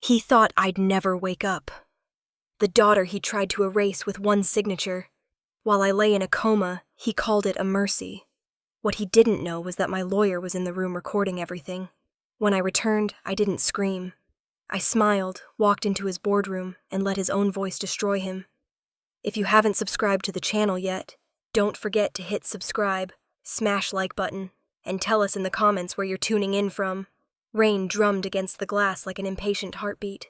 He thought I'd never wake up. The daughter he tried to erase with one signature. While I lay in a coma, he called it a mercy. What he didn't know was that my lawyer was in the room recording everything. When I returned, I didn't scream. I smiled, walked into his boardroom, and let his own voice destroy him. If you haven't subscribed to the channel yet, don't forget to hit subscribe, smash like button, and tell us in the comments where you're tuning in from. Rain drummed against the glass like an impatient heartbeat.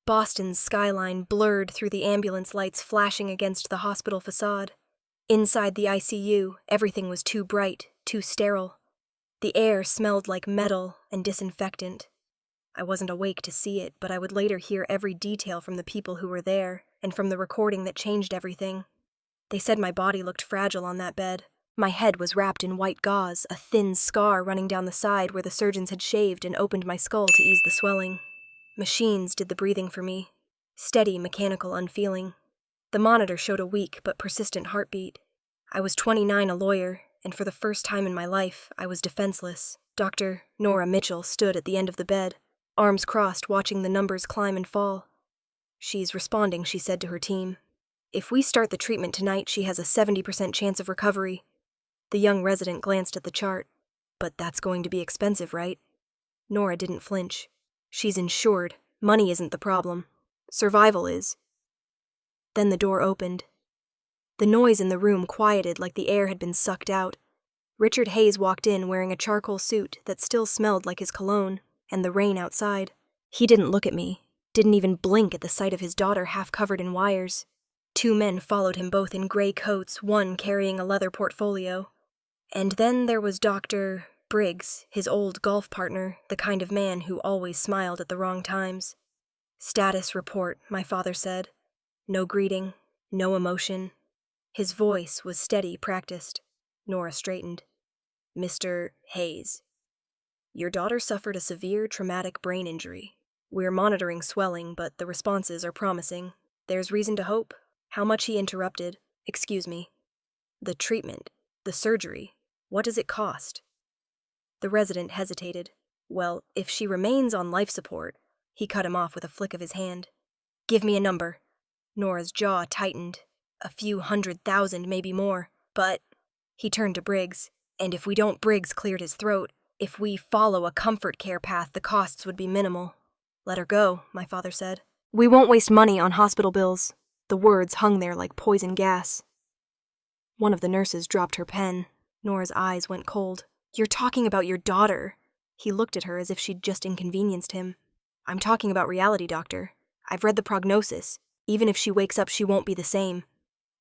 Boston's skyline blurred through the ambulance lights flashing against the hospital facade. Inside the ICU, everything was too bright, too sterile. The air smelled like metal and disinfectant. I wasn't awake to see it, but I would later hear every detail from the people who were there, and from the recording that changed everything. They said my body looked fragile on that bed. My head was wrapped in white gauze, a thin scar running down the side where the surgeons had shaved and opened my skull to ease the swelling. Machines did the breathing for me. Steady, mechanical unfeeling. The monitor showed a weak but persistent heartbeat. I was 29, a lawyer, and for the first time in my life, I was defenseless. Dr. Nora Mitchell stood at the end of the bed, arms crossed, watching the numbers climb and fall. "She's responding," she said to her team. "If we start the treatment tonight, she has a 70% chance of recovery." The young resident glanced at the chart. "But that's going to be expensive, right?" Nora didn't flinch. "She's insured. Money isn't the problem. Survival is." Then the door opened. The noise in the room quieted like the air had been sucked out. Richard Hayes walked in wearing a charcoal suit that still smelled like his cologne, and the rain outside. He didn't look at me, didn't even blink at the sight of his daughter half covered in wires. Two men followed him, both in gray coats, one carrying a leather portfolio. And then there was Dr. Briggs, his old golf partner, the kind of man who always smiled at the wrong times. "Status report," my father said. No greeting, no emotion. His voice was steady, practiced. Nora straightened. "Mr. Hayes, your daughter suffered a severe traumatic brain injury. We're monitoring swelling, but the responses are promising. There's reason to hope." How much, he interrupted. "Excuse me. The treatment, the surgery, what does it cost?" The resident hesitated. "Well, if she remains on life support," he cut him off with a flick of his hand. "Give me a number." Nora's jaw tightened. "A few 100,000, maybe more. But," he turned to Briggs, "and if we don't," Briggs cleared his throat, "if we follow a comfort care path, the costs would be minimal." "Let her go," my father said. "We won't waste money on hospital bills." The words hung there like poison gas. One of the nurses dropped her pen. Nora's eyes went cold. "You're talking about your daughter." He looked at her as if she'd just inconvenienced him. "I'm talking about reality, doctor. I've read the prognosis. Even if she wakes up, she won't be the same."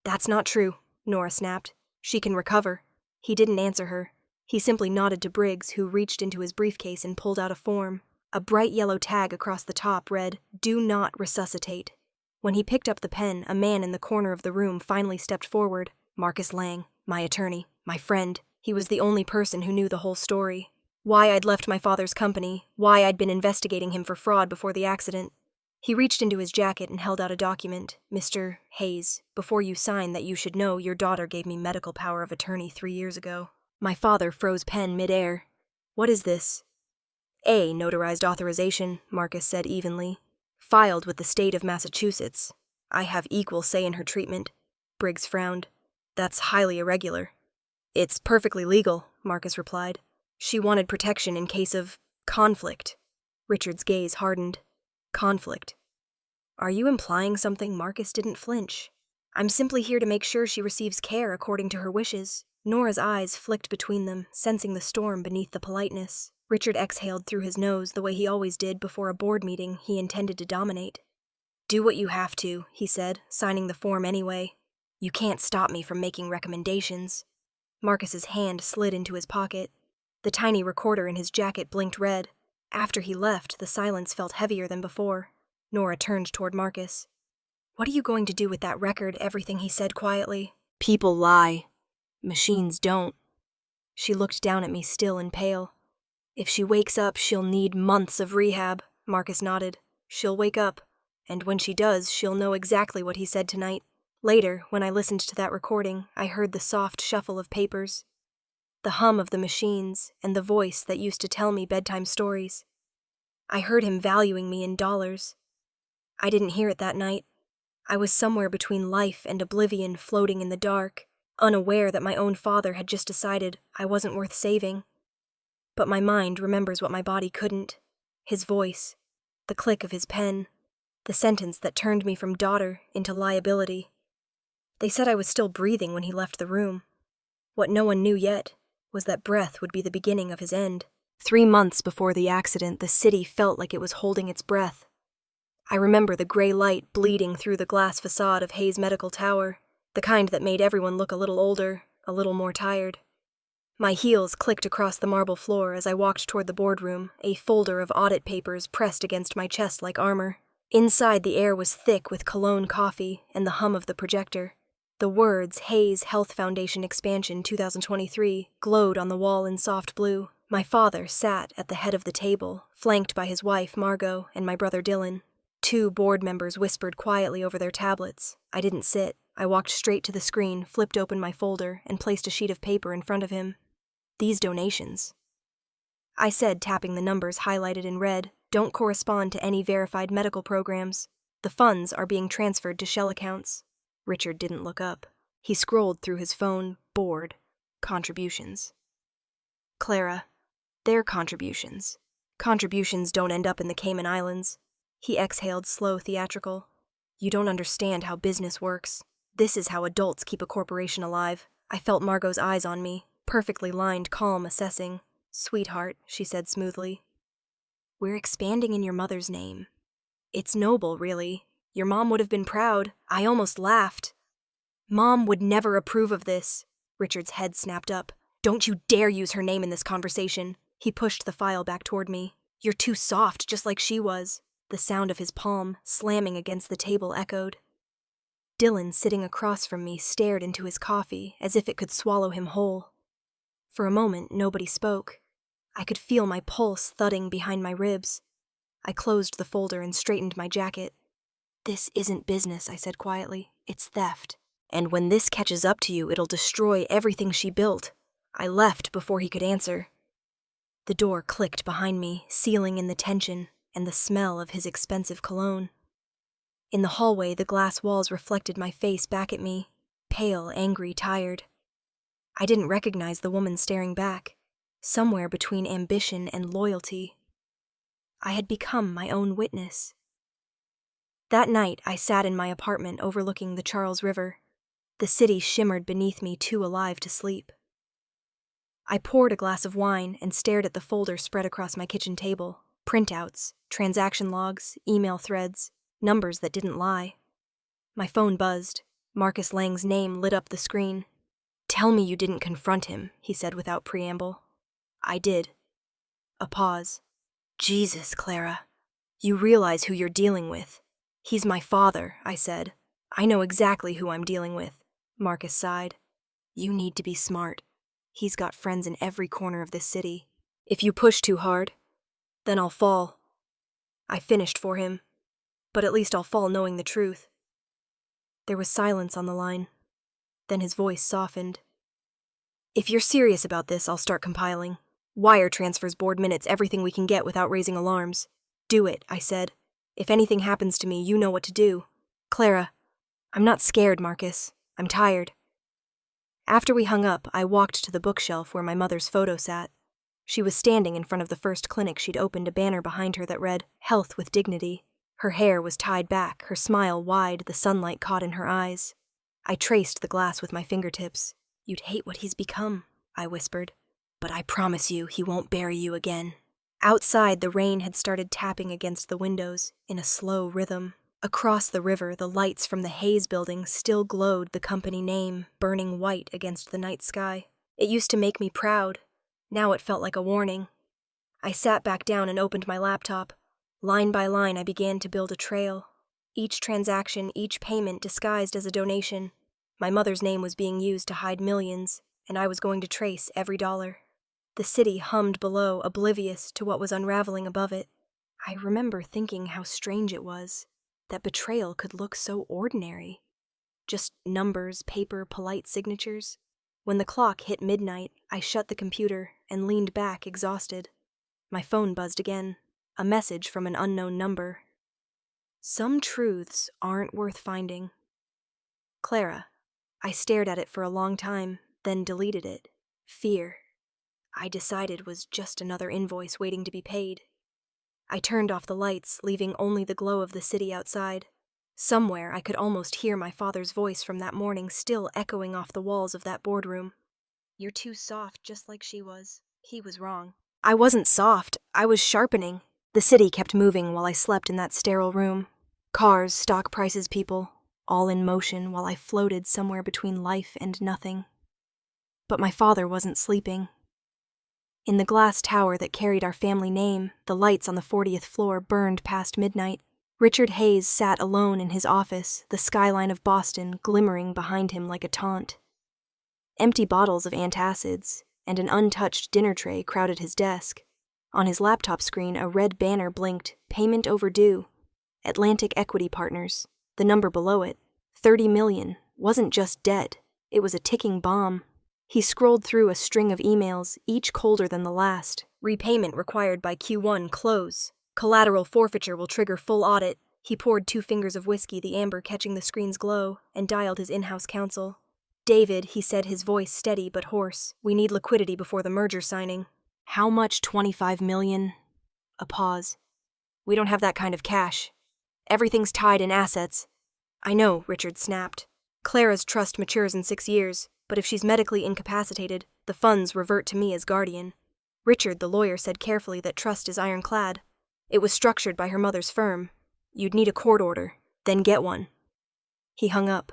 "That's not true," Nora snapped. "She can recover." He didn't answer her. He simply nodded to Briggs, who reached into his briefcase and pulled out a form. A bright yellow tag across the top read, "Do not resuscitate." When he picked up the pen, a man in the corner of the room finally stepped forward. Marcus Lang, my attorney, my friend. He was the only person who knew the whole story. Why I'd left my father's company, why I'd been investigating him for fraud before the accident. He reached into his jacket and held out a document. "Mr. Hayes, before you sign that, you should know your daughter gave me medical power of attorney 3 years ago." My father froze pen midair. "What is this?" "A notarized authorization," Marcus said evenly. "Filed with the state of Massachusetts. I have equal say in her treatment." Briggs frowned. "That's highly irregular." "It's perfectly legal," Marcus replied. "She wanted protection in case of conflict." Richard's gaze hardened. "Conflict. Are you implying something?" Marcus didn't flinch. "I'm simply here to make sure she receives care according to her wishes." Nora's eyes flicked between them, sensing the storm beneath the politeness. Richard exhaled through his nose the way he always did before a board meeting he intended to dominate. "Do what you have to," he said, signing the form anyway. "You can't stop me from making recommendations." Marcus's hand slid into his pocket. The tiny recorder in his jacket blinked red. After he left, the silence felt heavier than before. Nora turned toward Marcus. "What are you going to do with that record?" Everything he said quietly. "People lie. Machines don't." She looked down at me, still and pale. "If she wakes up, she'll need months of rehab." Marcus nodded. "She'll wake up, and when she does, she'll know exactly what he said tonight." Later, when I listened to that recording, I heard the soft shuffle of papers, the hum of the machines, and the voice that used to tell me bedtime stories. I heard him valuing me in dollars, I didn't hear it that night. I was somewhere between life and oblivion, floating in the dark, unaware that my own father had just decided I wasn't worth saving. But my mind remembers what my body couldn't. His voice, the click of his pen, the sentence that turned me from daughter into liability. They said I was still breathing when he left the room. What no one knew yet was that breath would be the beginning of his end. 3 months before the accident, the city felt like it was holding its breath. I remember the gray light bleeding through the glass facade of Hayes Medical Tower, the kind that made everyone look a little older, a little more tired. My heels clicked across the marble floor as I walked toward the boardroom, a folder of audit papers pressed against my chest like armor. Inside, the air was thick with cologne coffee and the hum of the projector. The words Hayes Health Foundation Expansion 2023 glowed on the wall in soft blue. My father sat at the head of the table, flanked by his wife, Margot, and my brother Dylan. 2 board members whispered quietly over their tablets. I didn't sit. I walked straight to the screen, flipped open my folder, and placed a sheet of paper in front of him. These donations, I said, tapping the numbers highlighted in red, don't correspond to any verified medical programs. The funds are being transferred to shell accounts. Richard didn't look up. He scrolled through his phone, bored. Contributions. Clara, their contributions. Contributions don't end up in the Cayman Islands. He exhaled, slow, theatrical. You don't understand how business works. This is how adults keep a corporation alive. I felt Margot's eyes on me, perfectly lined, calm, assessing. Sweetheart, she said smoothly. We're expanding in your mother's name. It's noble, really. Your mom would have been proud. I almost laughed. Mom would never approve of this. Richard's head snapped up. Don't you dare use her name in this conversation. He pushed the file back toward me. You're too soft, just like she was. The sound of his palm, slamming against the table, echoed. Dylan, sitting across from me, stared into his coffee as if it could swallow him whole. For a moment, nobody spoke. I could feel my pulse thudding behind my ribs. I closed the folder and straightened my jacket. This isn't business, I said quietly. It's theft. And when this catches up to you, it'll destroy everything she built. I left before he could answer. The door clicked behind me, sealing in the tension and the smell of his expensive cologne. In the hallway, the glass walls reflected my face back at me, pale, angry, tired. I didn't recognize the woman staring back, somewhere between ambition and loyalty. I had become my own witness. That night, I sat in my apartment overlooking the Charles River. The city shimmered beneath me, too alive to sleep. I poured a glass of wine and stared at the folder spread across my kitchen table. Printouts, transaction logs, email threads, numbers that didn't lie. My phone buzzed. Marcus Lang's name lit up the screen. Tell me you didn't confront him, he said without preamble. I did. A pause. Jesus, Clara. You realize who you're dealing with. He's my father, I said. I know exactly who I'm dealing with. Marcus sighed. You need to be smart. He's got friends in every corner of this city. If you push too hard, then I'll fall. I finished for him, but at least I'll fall knowing the truth. There was silence on the line. Then his voice softened. If you're serious about this, I'll start compiling. Wire transfers, board minutes, everything we can get without raising alarms. Do it, I said. If anything happens to me, you know what to do. Clara, I'm not scared, Marcus. I'm tired. After we hung up, I walked to the bookshelf where my mother's photo sat. She was standing in front of the first clinic she'd opened, a banner behind her that read, Health with Dignity. Her hair was tied back, her smile wide, the sunlight caught in her eyes. I traced the glass with my fingertips. You'd hate what he's become, I whispered. But I promise you, he won't bury you again. Outside, the rain had started tapping against the windows in a slow rhythm. Across the river, the lights from the Hayes building still glowed the company name, burning white against the night sky. It used to make me proud. Now it felt like a warning. I sat back down and opened my laptop. Line by line, I began to build a trail. Each transaction, each payment disguised as a donation. My mother's name was being used to hide millions, and I was going to trace every dollar. The city hummed below, oblivious to what was unraveling above it. I remember thinking how strange it was, that betrayal could look so ordinary. Just numbers, paper, polite signatures. When the clock hit midnight, I shut the computer and leaned back, exhausted. My phone buzzed again, a message from an unknown number. Some truths aren't worth finding. Clara. I stared at it for a long time, then deleted it. Fear. I decided was just another invoice waiting to be paid. I turned off the lights, leaving only the glow of the city outside. Somewhere I could almost hear my father's voice from that morning still echoing off the walls of that boardroom. You're too soft, just like she was. He was wrong. I wasn't soft, I was sharpening. The city kept moving while I slept in that sterile room. Cars, stock prices, people, all in motion while I floated somewhere between life and nothing. But my father wasn't sleeping. In the glass tower that carried our family name, the lights on the 40th floor burned past midnight. Richard Hayes sat alone in his office, the skyline of Boston glimmering behind him like a taunt. Empty bottles of antacids and an untouched dinner tray crowded his desk. On his laptop screen, a red banner blinked, payment overdue. Atlantic Equity Partners. The number below it, 30 million, wasn't just debt. It was a ticking bomb. He scrolled through a string of emails, each colder than the last. Repayment required by Q1, close. Collateral forfeiture will trigger full audit. He poured 2 fingers of whiskey, the amber catching the screen's glow, and dialed his in-house counsel. David, he said, his voice steady but hoarse. We need liquidity before the merger signing. How much? 25 million? A pause. We don't have that kind of cash. Everything's tied in assets. I know, Richard snapped. Clara's trust matures in 6 years, but if she's medically incapacitated, the funds revert to me as guardian. Richard, the lawyer, said carefully that trust is ironclad. It was structured by her mother's firm. You'd need a court order, then get one. He hung up.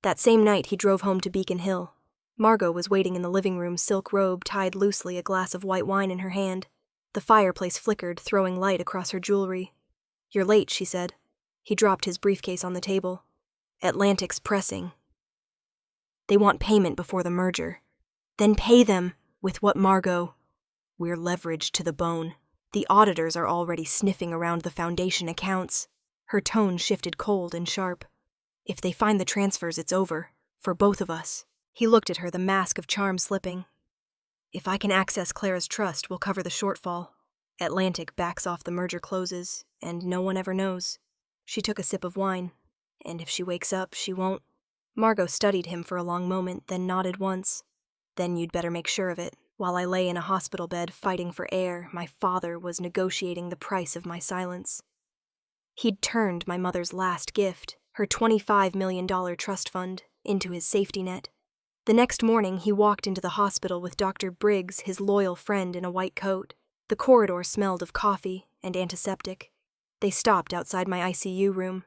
That same night, he drove home to Beacon Hill. Margot was waiting in the living room, silk robe tied loosely, a glass of white wine in her hand. The fireplace flickered, throwing light across her jewelry. You're late, she said. He dropped his briefcase on the table. Atlantic's pressing. They want payment before the merger. Then pay them. With what, Margot? We're leveraged to the bone. The auditors are already sniffing around the foundation accounts. Her tone shifted cold and sharp. If they find the transfers, it's over. For both of us. He looked at her, the mask of charm slipping. If I can access Clara's trust, we'll cover the shortfall. Atlantic backs off, the merger closes, and no one ever knows. She took a sip of wine. And if she wakes up, she won't. Margot studied him for a long moment, then nodded once. Then you'd better make sure of it. While I lay in a hospital bed fighting for air, my father was negotiating the price of my silence. He'd turned my mother's last gift, her $25 million trust fund, into his safety net. The next morning, he walked into the hospital with Dr. Briggs, his loyal friend in a white coat. The corridor smelled of coffee and antiseptic. They stopped outside my ICU room.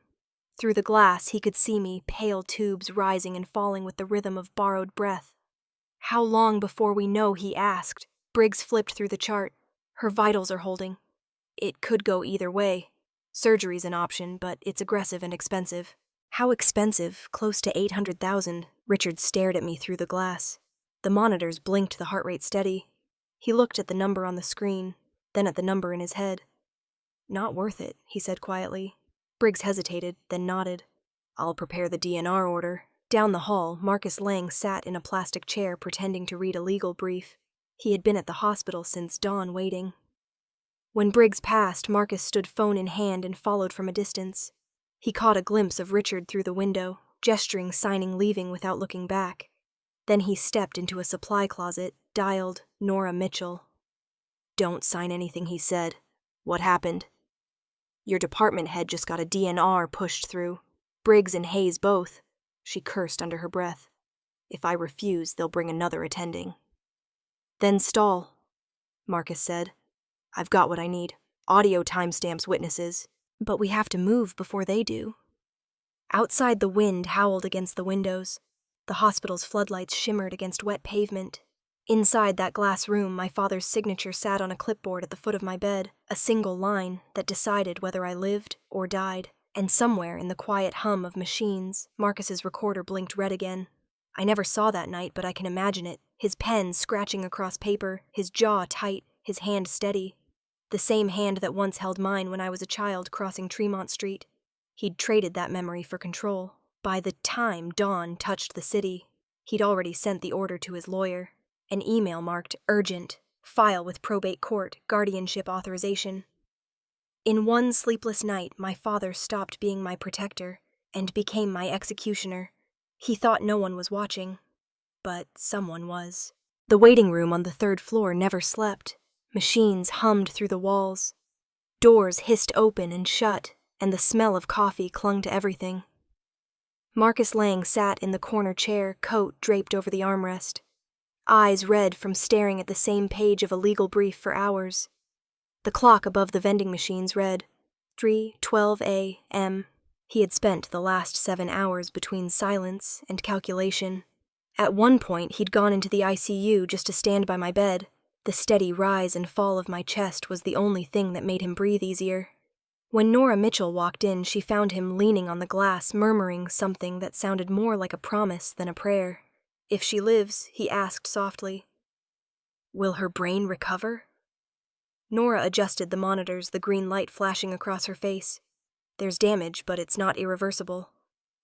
Through the glass, he could see me, pale tubes rising and falling with the rhythm of borrowed breath. How long before we know, he asked. Briggs flipped through the chart. Her vitals are holding. It could go either way. Surgery's an option, but it's aggressive and expensive. How expensive? Close to 800,000. Richard stared at me through the glass. The monitors blinked, the heart rate steady. He looked at the number on the screen, then at the number in his head. Not worth it, he said quietly. Briggs hesitated, then nodded. I'll prepare the DNR order. Down the hall, Marcus Lang sat in a plastic chair pretending to read a legal brief. He had been at the hospital since dawn waiting. When Briggs passed, Marcus stood phone in hand and followed from a distance. He caught a glimpse of Richard through the window, gesturing, signing, leaving without looking back. Then he stepped into a supply closet, dialed Nora Mitchell. Don't sign anything, he said. What happened? Your department head just got a DNR pushed through. Briggs and Hayes both. She cursed under her breath. If I refuse, they'll bring another attending. Then stall, Marcus said. I've got what I need. Audio timestamps, witnesses. But we have to move before they do. Outside, the wind howled against the windows. The hospital's floodlights shimmered against wet pavement. Inside that glass room, my father's signature sat on a clipboard at the foot of my bed, a single line that decided whether I lived or died. And somewhere in the quiet hum of machines, Marcus's recorder blinked red again. I never saw that night, but I can imagine it. His pen scratching across paper, his jaw tight, his hand steady. The same hand that once held mine when I was a child crossing Tremont Street. He'd traded that memory for control. By the time dawn touched the city, he'd already sent the order to his lawyer. An email marked urgent, file with probate court, guardianship authorization. In one sleepless night, my father stopped being my protector and became my executioner. He thought no one was watching, but someone was. The waiting room on the third floor never slept. Machines hummed through the walls. Doors hissed open and shut, and the smell of coffee clung to everything. Marcus Lang sat in the corner chair, coat draped over the armrest. Eyes red from staring at the same page of a legal brief for hours. The clock above the vending machines read 3:12 a.m. He had spent the last 7 hours between silence and calculation. At one point, he'd gone into the ICU just to stand by my bed. The steady rise and fall of my chest was the only thing that made him breathe easier. When Nora Mitchell walked in, she found him leaning on the glass, murmuring something that sounded more like a promise than a prayer. "If she lives," he asked softly, "will her brain recover?" Nora adjusted the monitors, the green light flashing across her face. "There's damage, but it's not irreversible.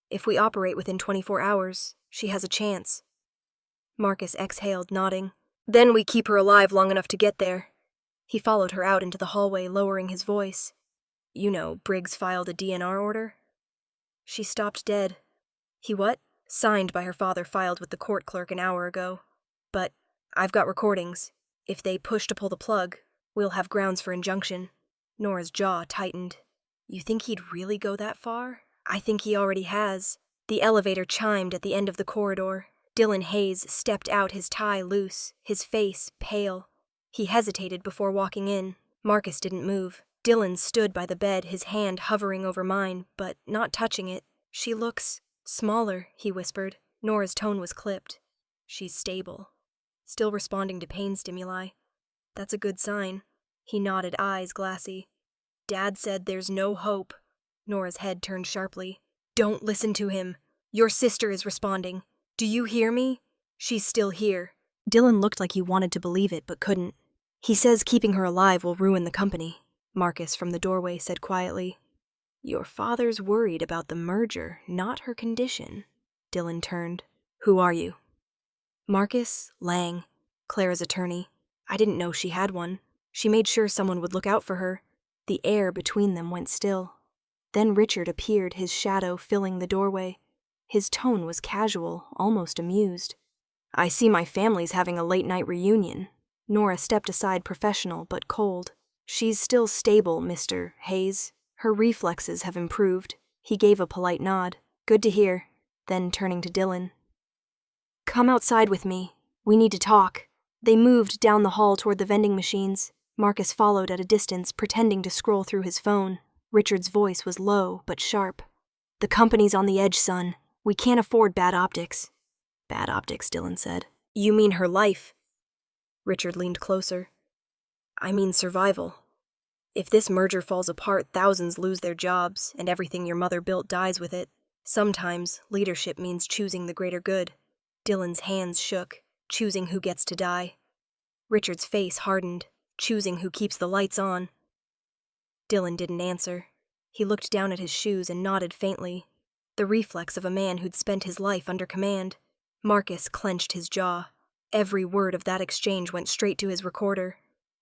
If we operate within 24 hours, she has a chance." Marcus exhaled, nodding. "Then we keep her alive long enough to get there." He followed her out into the hallway, lowering his voice. "You know, Briggs filed a DNR order?" She stopped dead. "He what?" "Signed by her father, filed with the court clerk an hour ago. But I've got recordings. If they push to pull the plug, we'll have grounds for injunction." Nora's jaw tightened. "You think he'd really go that far?" "I think he already has." The elevator chimed at the end of the corridor. Dylan Hayes stepped out, his tie loose, his face pale. He hesitated before walking in. Marcus didn't move. Dylan stood by the bed, his hand hovering over mine, but not touching it. "She looks smaller," he whispered. Nora's tone was clipped. "She's stable. Still responding to pain stimuli. That's a good sign." He nodded, eyes glassy. "Dad said there's no hope." Nora's head turned sharply. "Don't listen to him. Your sister is responding. Do you hear me? She's still here." Dylan looked like he wanted to believe it, but couldn't. "He says keeping her alive will ruin the company," Marcus from the doorway said quietly. "Your father's worried about the merger, not her condition." Dylan turned. "Who are you?" "Marcus Lang, Clara's attorney. I didn't know she had one. She made sure someone would look out for her." The air between them went still. Then Richard appeared, his shadow filling the doorway. His tone was casual, almost amused. "I see my family's having a late-night reunion." Nora stepped aside, professional but cold. "She's still stable, Mr. Hayes. Her reflexes have improved." He gave a polite nod. "Good to hear." Then turning to Dylan. "Come outside with me. We need to talk." They moved down the hall toward the vending machines. Marcus followed at a distance, pretending to scroll through his phone. Richard's voice was low but sharp. "The company's on the edge, son. We can't afford bad optics." "Bad optics," Dylan said. "You mean her life?" Richard leaned closer. "I mean survival. If this merger falls apart, thousands lose their jobs, and everything your mother built dies with it. Sometimes leadership means choosing the greater good." Dylan's hands shook, choosing who gets to die. Richard's face hardened, choosing who keeps the lights on. Dylan didn't answer. He looked down at his shoes and nodded faintly, the reflex of a man who'd spent his life under command. Marcus clenched his jaw. Every word of that exchange went straight to his recorder.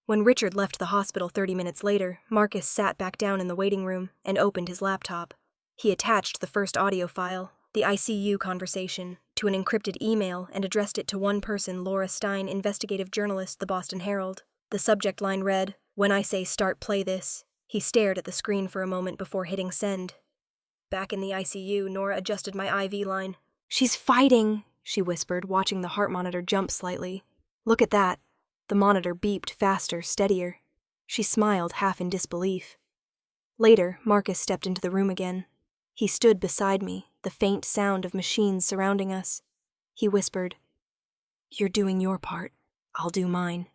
When Richard left the hospital 30 minutes later, Marcus sat back down in the waiting room and opened his laptop. He attached the first audio file, the ICU conversation, to an encrypted email and addressed it to one person, Laura Stein, investigative journalist, The Boston Herald. The subject line read, "When I say start, play this." He stared at the screen for a moment before hitting send. Back in the ICU, Nora adjusted my IV line. "She's fighting," she whispered, watching the heart monitor jump slightly. "Look at that." The monitor beeped faster, steadier. She smiled, half in disbelief. Later, Marcus stepped into the room again. He stood beside me, the faint sound of machines surrounding us. He whispered, "You're doing your part. I'll do mine."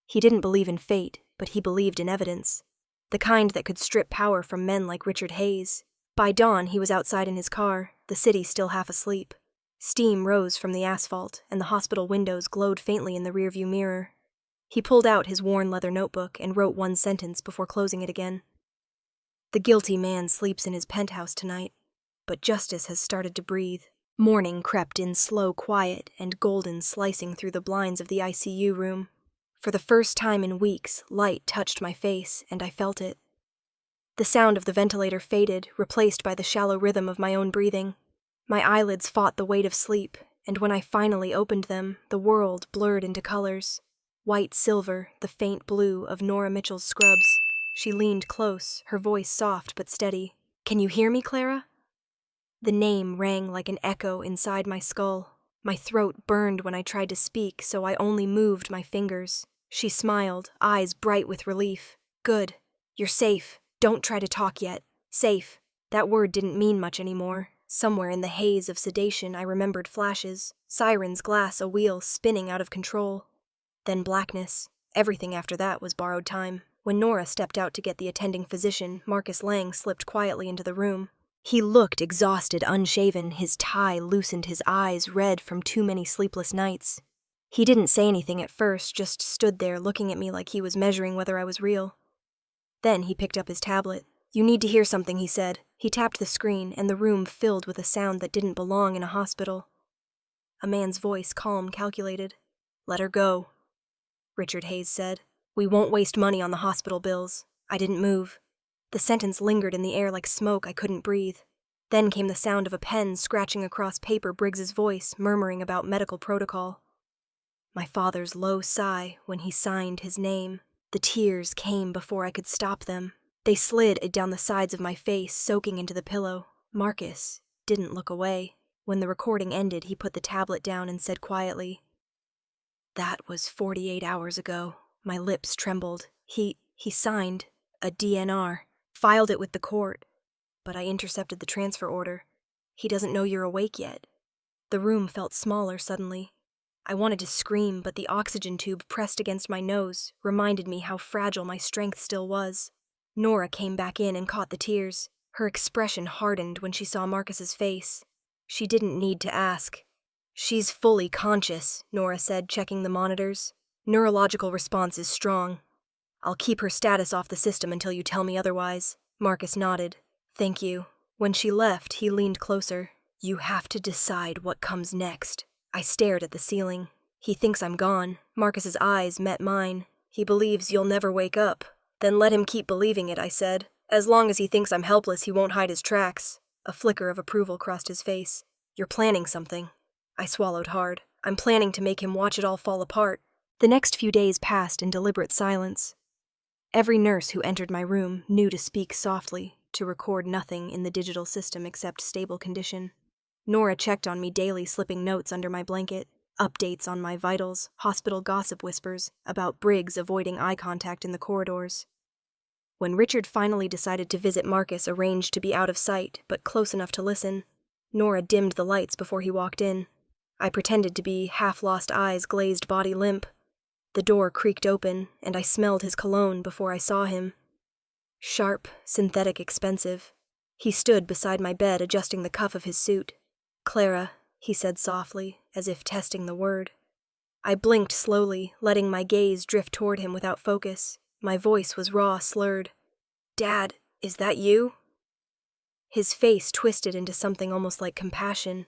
He didn't believe in fate, but he believed in evidence. The kind that could strip power from men like Richard Hayes. By dawn, he was outside in his car, the city still half asleep. Steam rose from the asphalt, and the hospital windows glowed faintly in the rearview mirror. He pulled out his worn leather notebook and wrote one sentence before closing it again. "The guilty man sleeps in his penthouse tonight, but justice has started to breathe." Morning crept in slow quiet and golden slicing through the blinds of the ICU room. For the first time in weeks, light touched my face, and I felt it. The sound of the ventilator faded, replaced by the shallow rhythm of my own breathing. My eyelids fought the weight of sleep, and when I finally opened them, the world blurred into colors. White silver, the faint blue of Nora Mitchell's scrubs. She leaned close, her voice soft but steady. "Can you hear me, Clara?" The name rang like an echo inside my skull. My throat burned when I tried to speak, so I only moved my fingers. She smiled, eyes bright with relief. "Good. You're safe. Don't try to talk yet. Safe." That word didn't mean much anymore. Somewhere in the haze of sedation, I remembered flashes, sirens, glass, a wheel spinning out of control. Then blackness. Everything after that was borrowed time. When Nora stepped out to get the attending physician, Marcus Lang slipped quietly into the room. He looked exhausted, unshaven, his tie loosened, his eyes red from too many sleepless nights. He didn't say anything at first, just stood there looking at me like he was measuring whether I was real. Then he picked up his tablet. "You need to hear something," he said. He tapped the screen, and the room filled with a sound that didn't belong in a hospital. A man's voice, calm, calculated. "Let her go," Richard Hayes said. "We won't waste money on the hospital bills." I didn't move. The sentence lingered in the air like smoke. I couldn't breathe. Then came the sound of a pen scratching across paper, Briggs's voice, murmuring about medical protocol. My father's low sigh when he signed his name. The tears came before I could stop them. They slid down the sides of my face, soaking into the pillow. Marcus didn't look away. When the recording ended, he put the tablet down and said quietly, "That was 48 hours ago." My lips trembled. He signed a DNR, filed it with the court, but I intercepted the transfer order. He doesn't know you're awake yet. The room felt smaller suddenly. I wanted to scream, but the oxygen tube pressed against my nose reminded me how fragile my strength still was. Nora came back in and caught the tears. Her expression hardened when she saw Marcus's face. She didn't need to ask. "She's fully conscious," Nora said, checking the monitors. "Neurological response is strong. I'll keep her status off the system until you tell me otherwise." Marcus nodded. "Thank you." When she left, he leaned closer. "You have to decide what comes next." I stared at the ceiling. "He thinks I'm gone." Marcus's eyes met mine. "He believes you'll never wake up." "Then let him keep believing it," I said. "As long as he thinks I'm helpless, he won't hide his tracks." A flicker of approval crossed his face. "You're planning something." I swallowed hard. "I'm planning to make him watch it all fall apart." The next few days passed in deliberate silence. Every nurse who entered my room knew to speak softly, to record nothing in the digital system except stable condition. Nora checked on me daily, slipping notes under my blanket, updates on my vitals, hospital gossip whispers about Briggs avoiding eye contact in the corridors. When Richard finally decided to visit Marcus, arranged to be out of sight, but close enough to listen, Nora dimmed the lights before he walked in. I pretended to be half-lost eyes, glazed body limp. The door creaked open, and I smelled his cologne before I saw him. Sharp, synthetic, expensive. He stood beside my bed, adjusting the cuff of his suit. "Clara," he said softly, as if testing the word. I blinked slowly, letting my gaze drift toward him without focus. My voice was raw, slurred. "Dad, is that you?" His face twisted into something almost like compassion.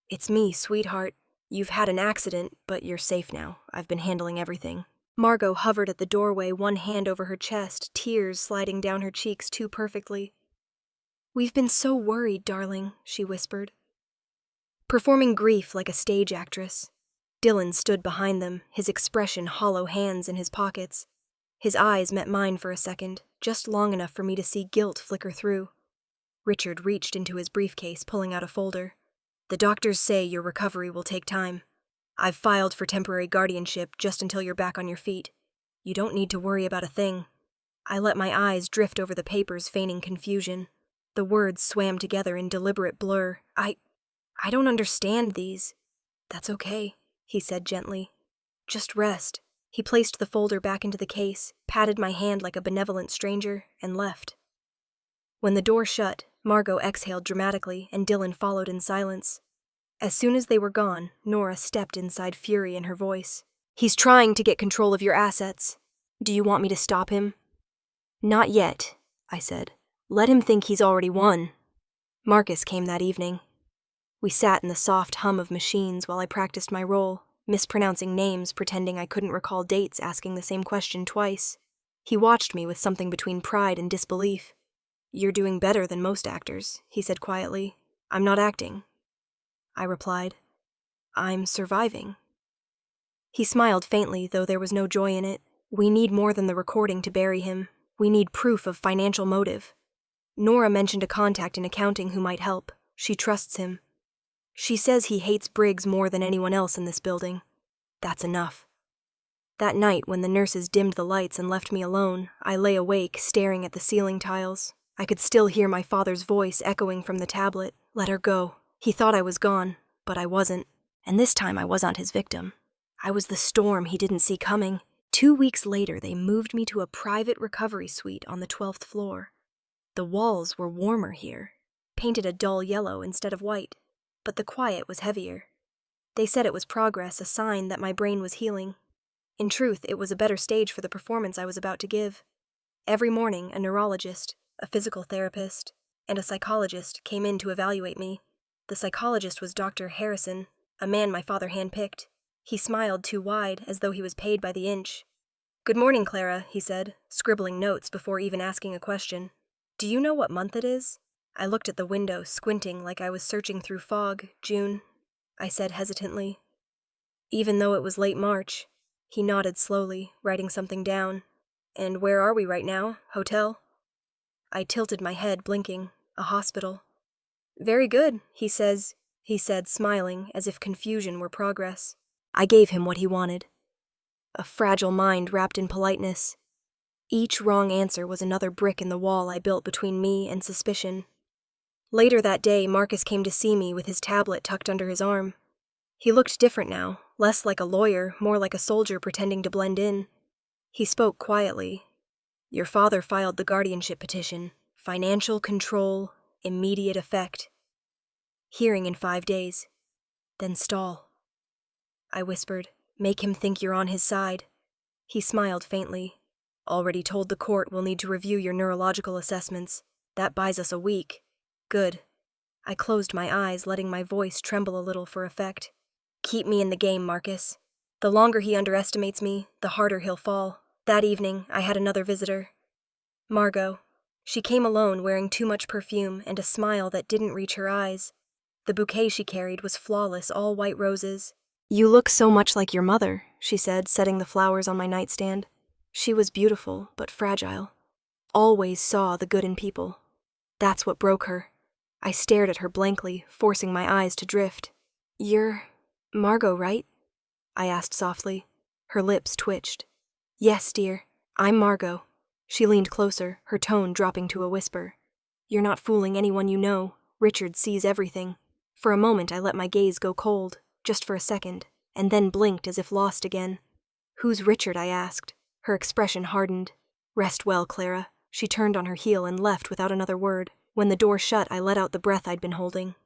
"It's me, sweetheart. You've had an accident, but you're safe now. I've been handling everything." Margot hovered at the doorway, one hand over her chest, tears sliding down her cheeks too perfectly. "We've been so worried, darling," she whispered. Performing grief like a stage actress. Dylan stood behind them, his expression hollow, hands in his pockets. His eyes met mine for a second, just long enough for me to see guilt flicker through. Richard reached into his briefcase, pulling out a folder. "The doctors say your recovery will take time. I've filed for temporary guardianship just until you're back on your feet. You don't need to worry about a thing." I let my eyes drift over the papers, feigning confusion. The words swam together in deliberate blur. I don't understand these." "That's okay," he said gently. "Just rest." He placed the folder back into the case, patted my hand like a benevolent stranger, and left. When the door shut, Margot exhaled dramatically, and Dylan followed in silence. As soon as they were gone, Nora stepped inside, fury in her voice. "He's trying to get control of your assets. Do you want me to stop him?" "Not yet," I said. "Let him think he's already won." Marcus came that evening. We sat in the soft hum of machines while I practiced my role, mispronouncing names, pretending I couldn't recall dates, asking the same question twice. He watched me with something between pride and disbelief. "You're doing better than most actors," he said quietly. "I'm not acting." I replied, "I'm surviving." He smiled faintly, though there was no joy in it. "We need more than the recording to bury him. We need proof of financial motive. Nora mentioned a contact in accounting who might help. She trusts him. She says he hates Briggs more than anyone else in this building. That's enough." That night, when the nurses dimmed the lights and left me alone, I lay awake, staring at the ceiling tiles. I could still hear my father's voice echoing from the tablet. Let her go. He thought I was gone, but I wasn't. And this time I wasn't his victim. I was the storm he didn't see coming. 2 weeks later, they moved me to a private recovery suite on the 12th floor. The walls were warmer here, painted a dull yellow instead of white, but the quiet was heavier. They said it was progress, a sign that my brain was healing. In truth, it was a better stage for the performance I was about to give. Every morning, a neurologist, a physical therapist, and a psychologist came in to evaluate me. The psychologist was Dr. Harrison, a man my father handpicked. He smiled too wide, as though he was paid by the inch. "Good morning, Clara," he said, scribbling notes before even asking a question. "Do you know what month it is?" I looked at the window, squinting like I was searching through fog. "June," I said hesitantly. "Even though it was late March." He nodded slowly, writing something down. "And where are we right now? Hotel?" I tilted my head, blinking. "A hospital." "Very good," he said, smiling, as if confusion were progress. I gave him what he wanted. A fragile mind wrapped in politeness. Each wrong answer was another brick in the wall I built between me and suspicion. Later that day, Marcus came to see me with his tablet tucked under his arm. He looked different now, less like a lawyer, more like a soldier pretending to blend in. He spoke quietly. "Your father filed the guardianship petition. Financial control, immediate effect. Hearing in 5 days. Then stall." I whispered, "Make him think you're on his side." He smiled faintly. "Already told the court we'll need to review your neurological assessments. That buys us a week." "Good." I closed my eyes, letting my voice tremble a little for effect. "Keep me in the game, Marcus. The longer he underestimates me, the harder he'll fall." That evening, I had another visitor. Margot. She came alone, wearing too much perfume and a smile that didn't reach her eyes. The bouquet she carried was flawless, all white roses. "You look so much like your mother," she said, setting the flowers on my nightstand. She was beautiful, but fragile. Always saw the good in people. That's what broke her. I stared at her blankly, forcing my eyes to drift. "You're Margot, right?" I asked softly. Her lips twitched. "Yes, dear, I'm Margot." She leaned closer, her tone dropping to a whisper. "You're not fooling anyone you know. Richard sees everything." For a moment I let my gaze go cold, just for a second, and then blinked as if lost again. "Who's Richard?" I asked. Her expression hardened. "Rest well, Clara." She turned on her heel and left without another word. When the door shut, I let out the breath I'd been holding.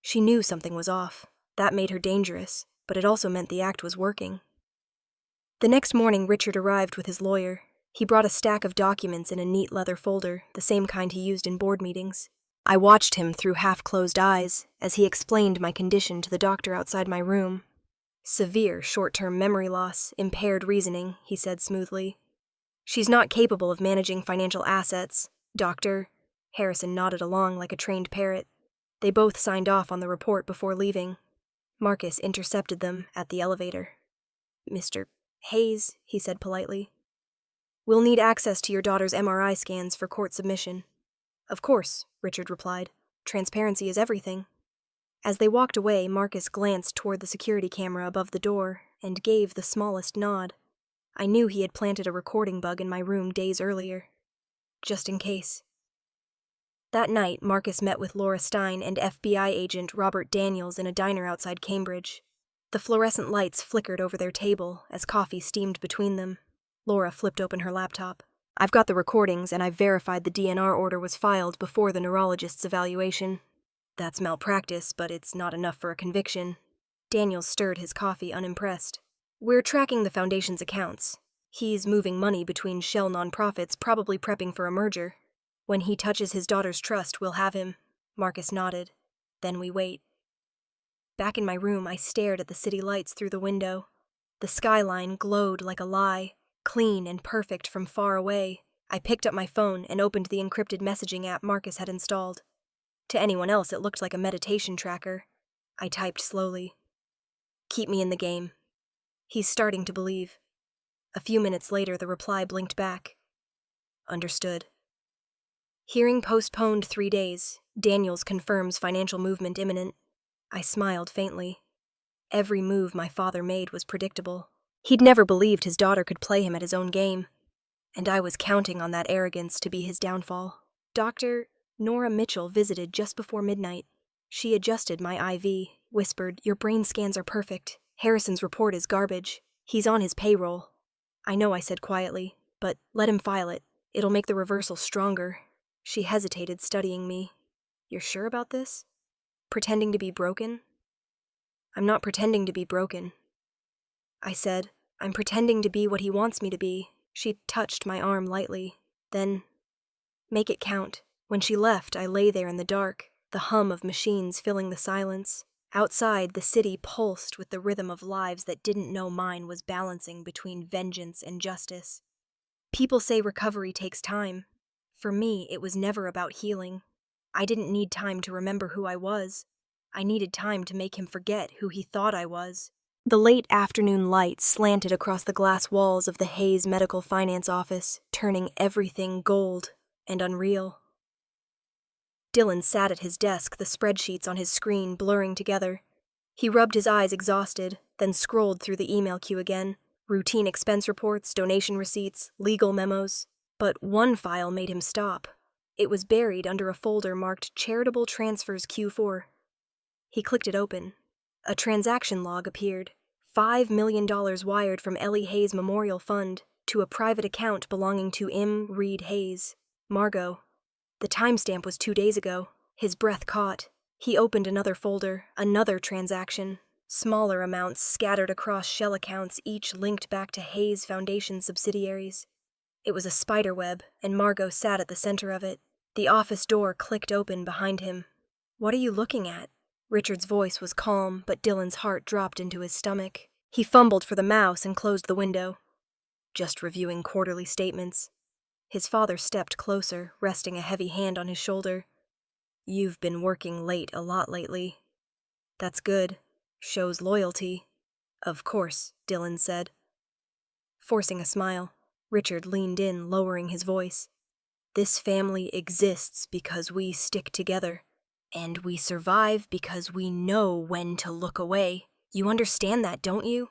She knew something was off. That made her dangerous, but it also meant the act was working. The next morning, Richard arrived with his lawyer. He brought a stack of documents in a neat leather folder, the same kind he used in board meetings. I watched him through half-closed eyes as he explained my condition to the doctor outside my room. "Severe short-term memory loss, impaired reasoning," he said smoothly. "She's not capable of managing financial assets, Doctor." Harrison nodded along like a trained parrot. They both signed off on the report before leaving. Marcus intercepted them at the elevator. "Mr. Hayes," he said politely. "We'll need access to your daughter's MRI scans for court submission." "Of course," Richard replied. "Transparency is everything." As they walked away, Marcus glanced toward the security camera above the door and gave the smallest nod. I knew he had planted a recording bug in my room days earlier. Just in case. That night, Marcus met with Laura Stein and FBI agent Robert Daniels in a diner outside Cambridge. The fluorescent lights flickered over their table as coffee steamed between them. Laura flipped open her laptop. "I've got the recordings, and I've verified the DNR order was filed before the neurologist's evaluation. That's malpractice, but it's not enough for a conviction." Daniels stirred his coffee, unimpressed. "We're tracking the Foundation's accounts. He's moving money between shell nonprofits, probably prepping for a merger. When he touches his daughter's trust, we'll have him." Marcus nodded. "Then we wait." Back in my room, I stared at the city lights through the window. The skyline glowed like a lie, clean and perfect from far away. I picked up my phone and opened the encrypted messaging app Marcus had installed. To anyone else, it looked like a meditation tracker. I typed slowly. "Keep me in the game." He's starting to believe. A few minutes later, the reply blinked back. "Understood." Hearing postponed 3 days, Daniels confirms financial movement imminent. I smiled faintly. Every move my father made was predictable. He'd never believed his daughter could play him at his own game, and I was counting on that arrogance to be his downfall. Dr. Nora Mitchell visited just before midnight. She adjusted my IV, whispered, "Your brain scans are perfect. Harrison's report is garbage. He's on his payroll." "I know," I said quietly, "but let him file it. It'll make the reversal stronger." She hesitated, studying me. "You're sure about this? Pretending to be broken?" "I'm not pretending to be broken," I said. "I'm pretending to be what he wants me to be." She touched my arm lightly. Then, "Make it count." When she left, I lay there in the dark, the hum of machines filling the silence. Outside, the city pulsed with the rhythm of lives that didn't know mine was balancing between vengeance and justice. People say recovery takes time. For me, it was never about healing. I didn't need time to remember who I was. I needed time to make him forget who he thought I was. The late afternoon light slanted across the glass walls of the Hayes Medical Finance office, turning everything gold and unreal. Dylan sat at his desk, the spreadsheets on his screen blurring together. He rubbed his eyes exhausted, then scrolled through the email queue again. Routine expense reports, donation receipts, legal memos. But one file made him stop. It was buried under a folder marked Charitable Transfers Q4. He clicked it open. A transaction log appeared. $5 million wired from Ellie Hayes Memorial Fund to a private account belonging to Im Reed Hayes, Margot. The timestamp was 2 days ago. His breath caught. He opened another folder, another transaction. Smaller amounts scattered across shell accounts, each linked back to Hayes Foundation subsidiaries. It was a spider web, and Margot sat at the center of it. The office door clicked open behind him. "What are you looking at?" Richard's voice was calm, but Dylan's heart dropped into his stomach. He fumbled for the mouse and closed the window. "Just reviewing quarterly statements." His father stepped closer, resting a heavy hand on his shoulder. "You've been working late a lot lately." "That's good. Shows loyalty." "Of course," Dylan said. Forcing a smile, Richard leaned in, lowering his voice. "This family exists because we stick together. And we survive because we know when to look away. You understand that, don't you?"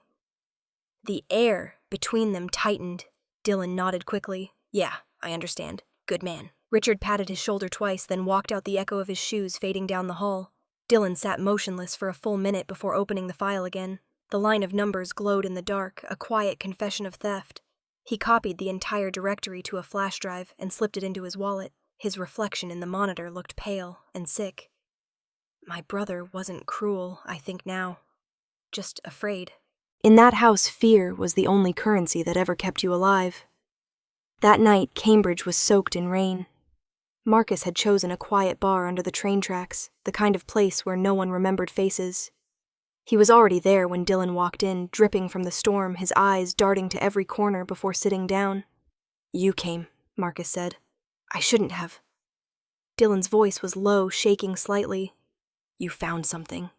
The air between them tightened. Dylan nodded quickly. "Yeah, I understand. Good man." Richard patted his shoulder twice, then walked out, the echo of his shoes fading down the hall. Dylan sat motionless for a full minute before opening the file again. The line of numbers glowed in the dark, a quiet confession of theft. He copied the entire directory to a flash drive and slipped it into his wallet. His reflection in the monitor looked pale and sick. My brother wasn't cruel, I think now. Just afraid. In that house, fear was the only currency that ever kept you alive. That night, Cambridge was soaked in rain. Marcus had chosen a quiet bar under the train tracks, the kind of place where no one remembered faces. He was already there when Dylan walked in, dripping from the storm, his eyes darting to every corner before sitting down. "You came," Marcus said. "I shouldn't have." Dylan's voice was low, shaking slightly. "You found something."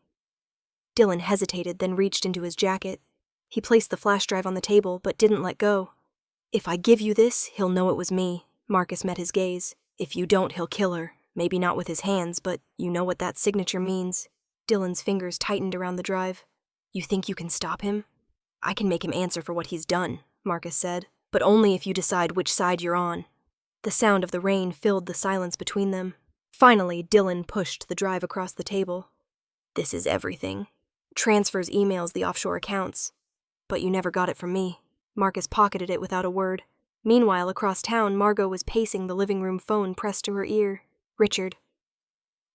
Dylan hesitated, then reached into his jacket. He placed the flash drive on the table, but didn't let go. "If I give you this, he'll know it was me." Marcus met his gaze. "If you don't, he'll kill her. Maybe not with his hands, but you know what that signature means." Dylan's fingers tightened around the drive. "You think you can stop him?" "I can make him answer for what he's done," Marcus said, "but only if you decide which side you're on." The sound of the rain filled the silence between them. Finally, Dylan pushed the drive across the table. "This is everything. Transfers, emails, the offshore accounts. But you never got it from me." Marcus pocketed it without a word. Meanwhile, across town, Margot was pacing the living room phone pressed to her ear. "Richard."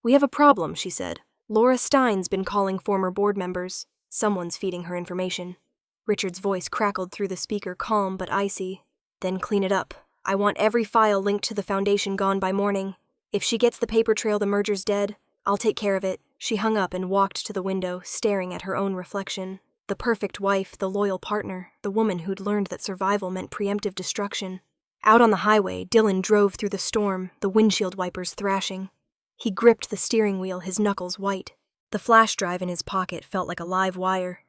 "We have a problem," she said. "Laura Stein's been calling former board members. Someone's feeding her information." Richard's voice crackled through the speaker, calm but icy. "Then clean it up. I want every file linked to the foundation gone by morning. If she gets the paper trail the merger's dead, I'll take care of it." She hung up and walked to the window, staring at her own reflection. The perfect wife, the loyal partner, the woman who'd learned that survival meant preemptive destruction. Out on the highway, Dylan drove through the storm, the windshield wipers thrashing. He gripped the steering wheel, his knuckles white. The flash drive in his pocket felt like a live wire.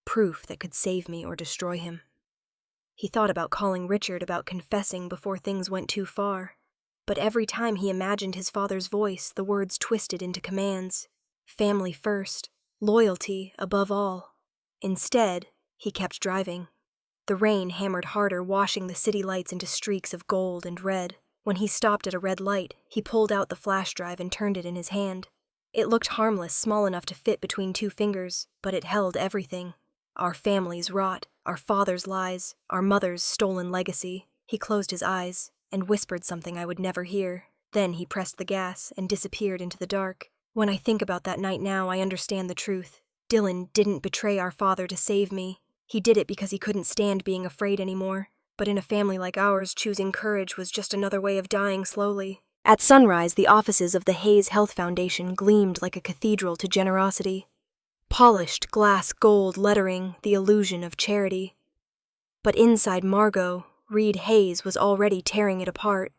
Proof that could save me or destroy him. He thought about calling Richard, about confessing before things went too far. But every time he imagined his father's voice, the words twisted into commands. Family first, loyalty above all. Instead, he kept driving. The rain hammered harder, washing the city lights into streaks of gold and red. When he stopped at a red light, he pulled out the flash drive and turned it in his hand. It looked harmless, small enough to fit between 2 fingers, but it held everything. Our family's rot, our father's lies, our mother's stolen legacy. He closed his eyes and whispered something I would never hear. Then he pressed the gas and disappeared into the dark. When I think about that night now, I understand the truth. Dylan didn't betray our father to save me. He did it because he couldn't stand being afraid anymore. But in a family like ours, choosing courage was just another way of dying slowly. At sunrise, the offices of the Hayes Health Foundation gleamed like a cathedral to generosity. Polished glass gold lettering, the illusion of charity. But inside Margot, Reed Hayes was already tearing it apart.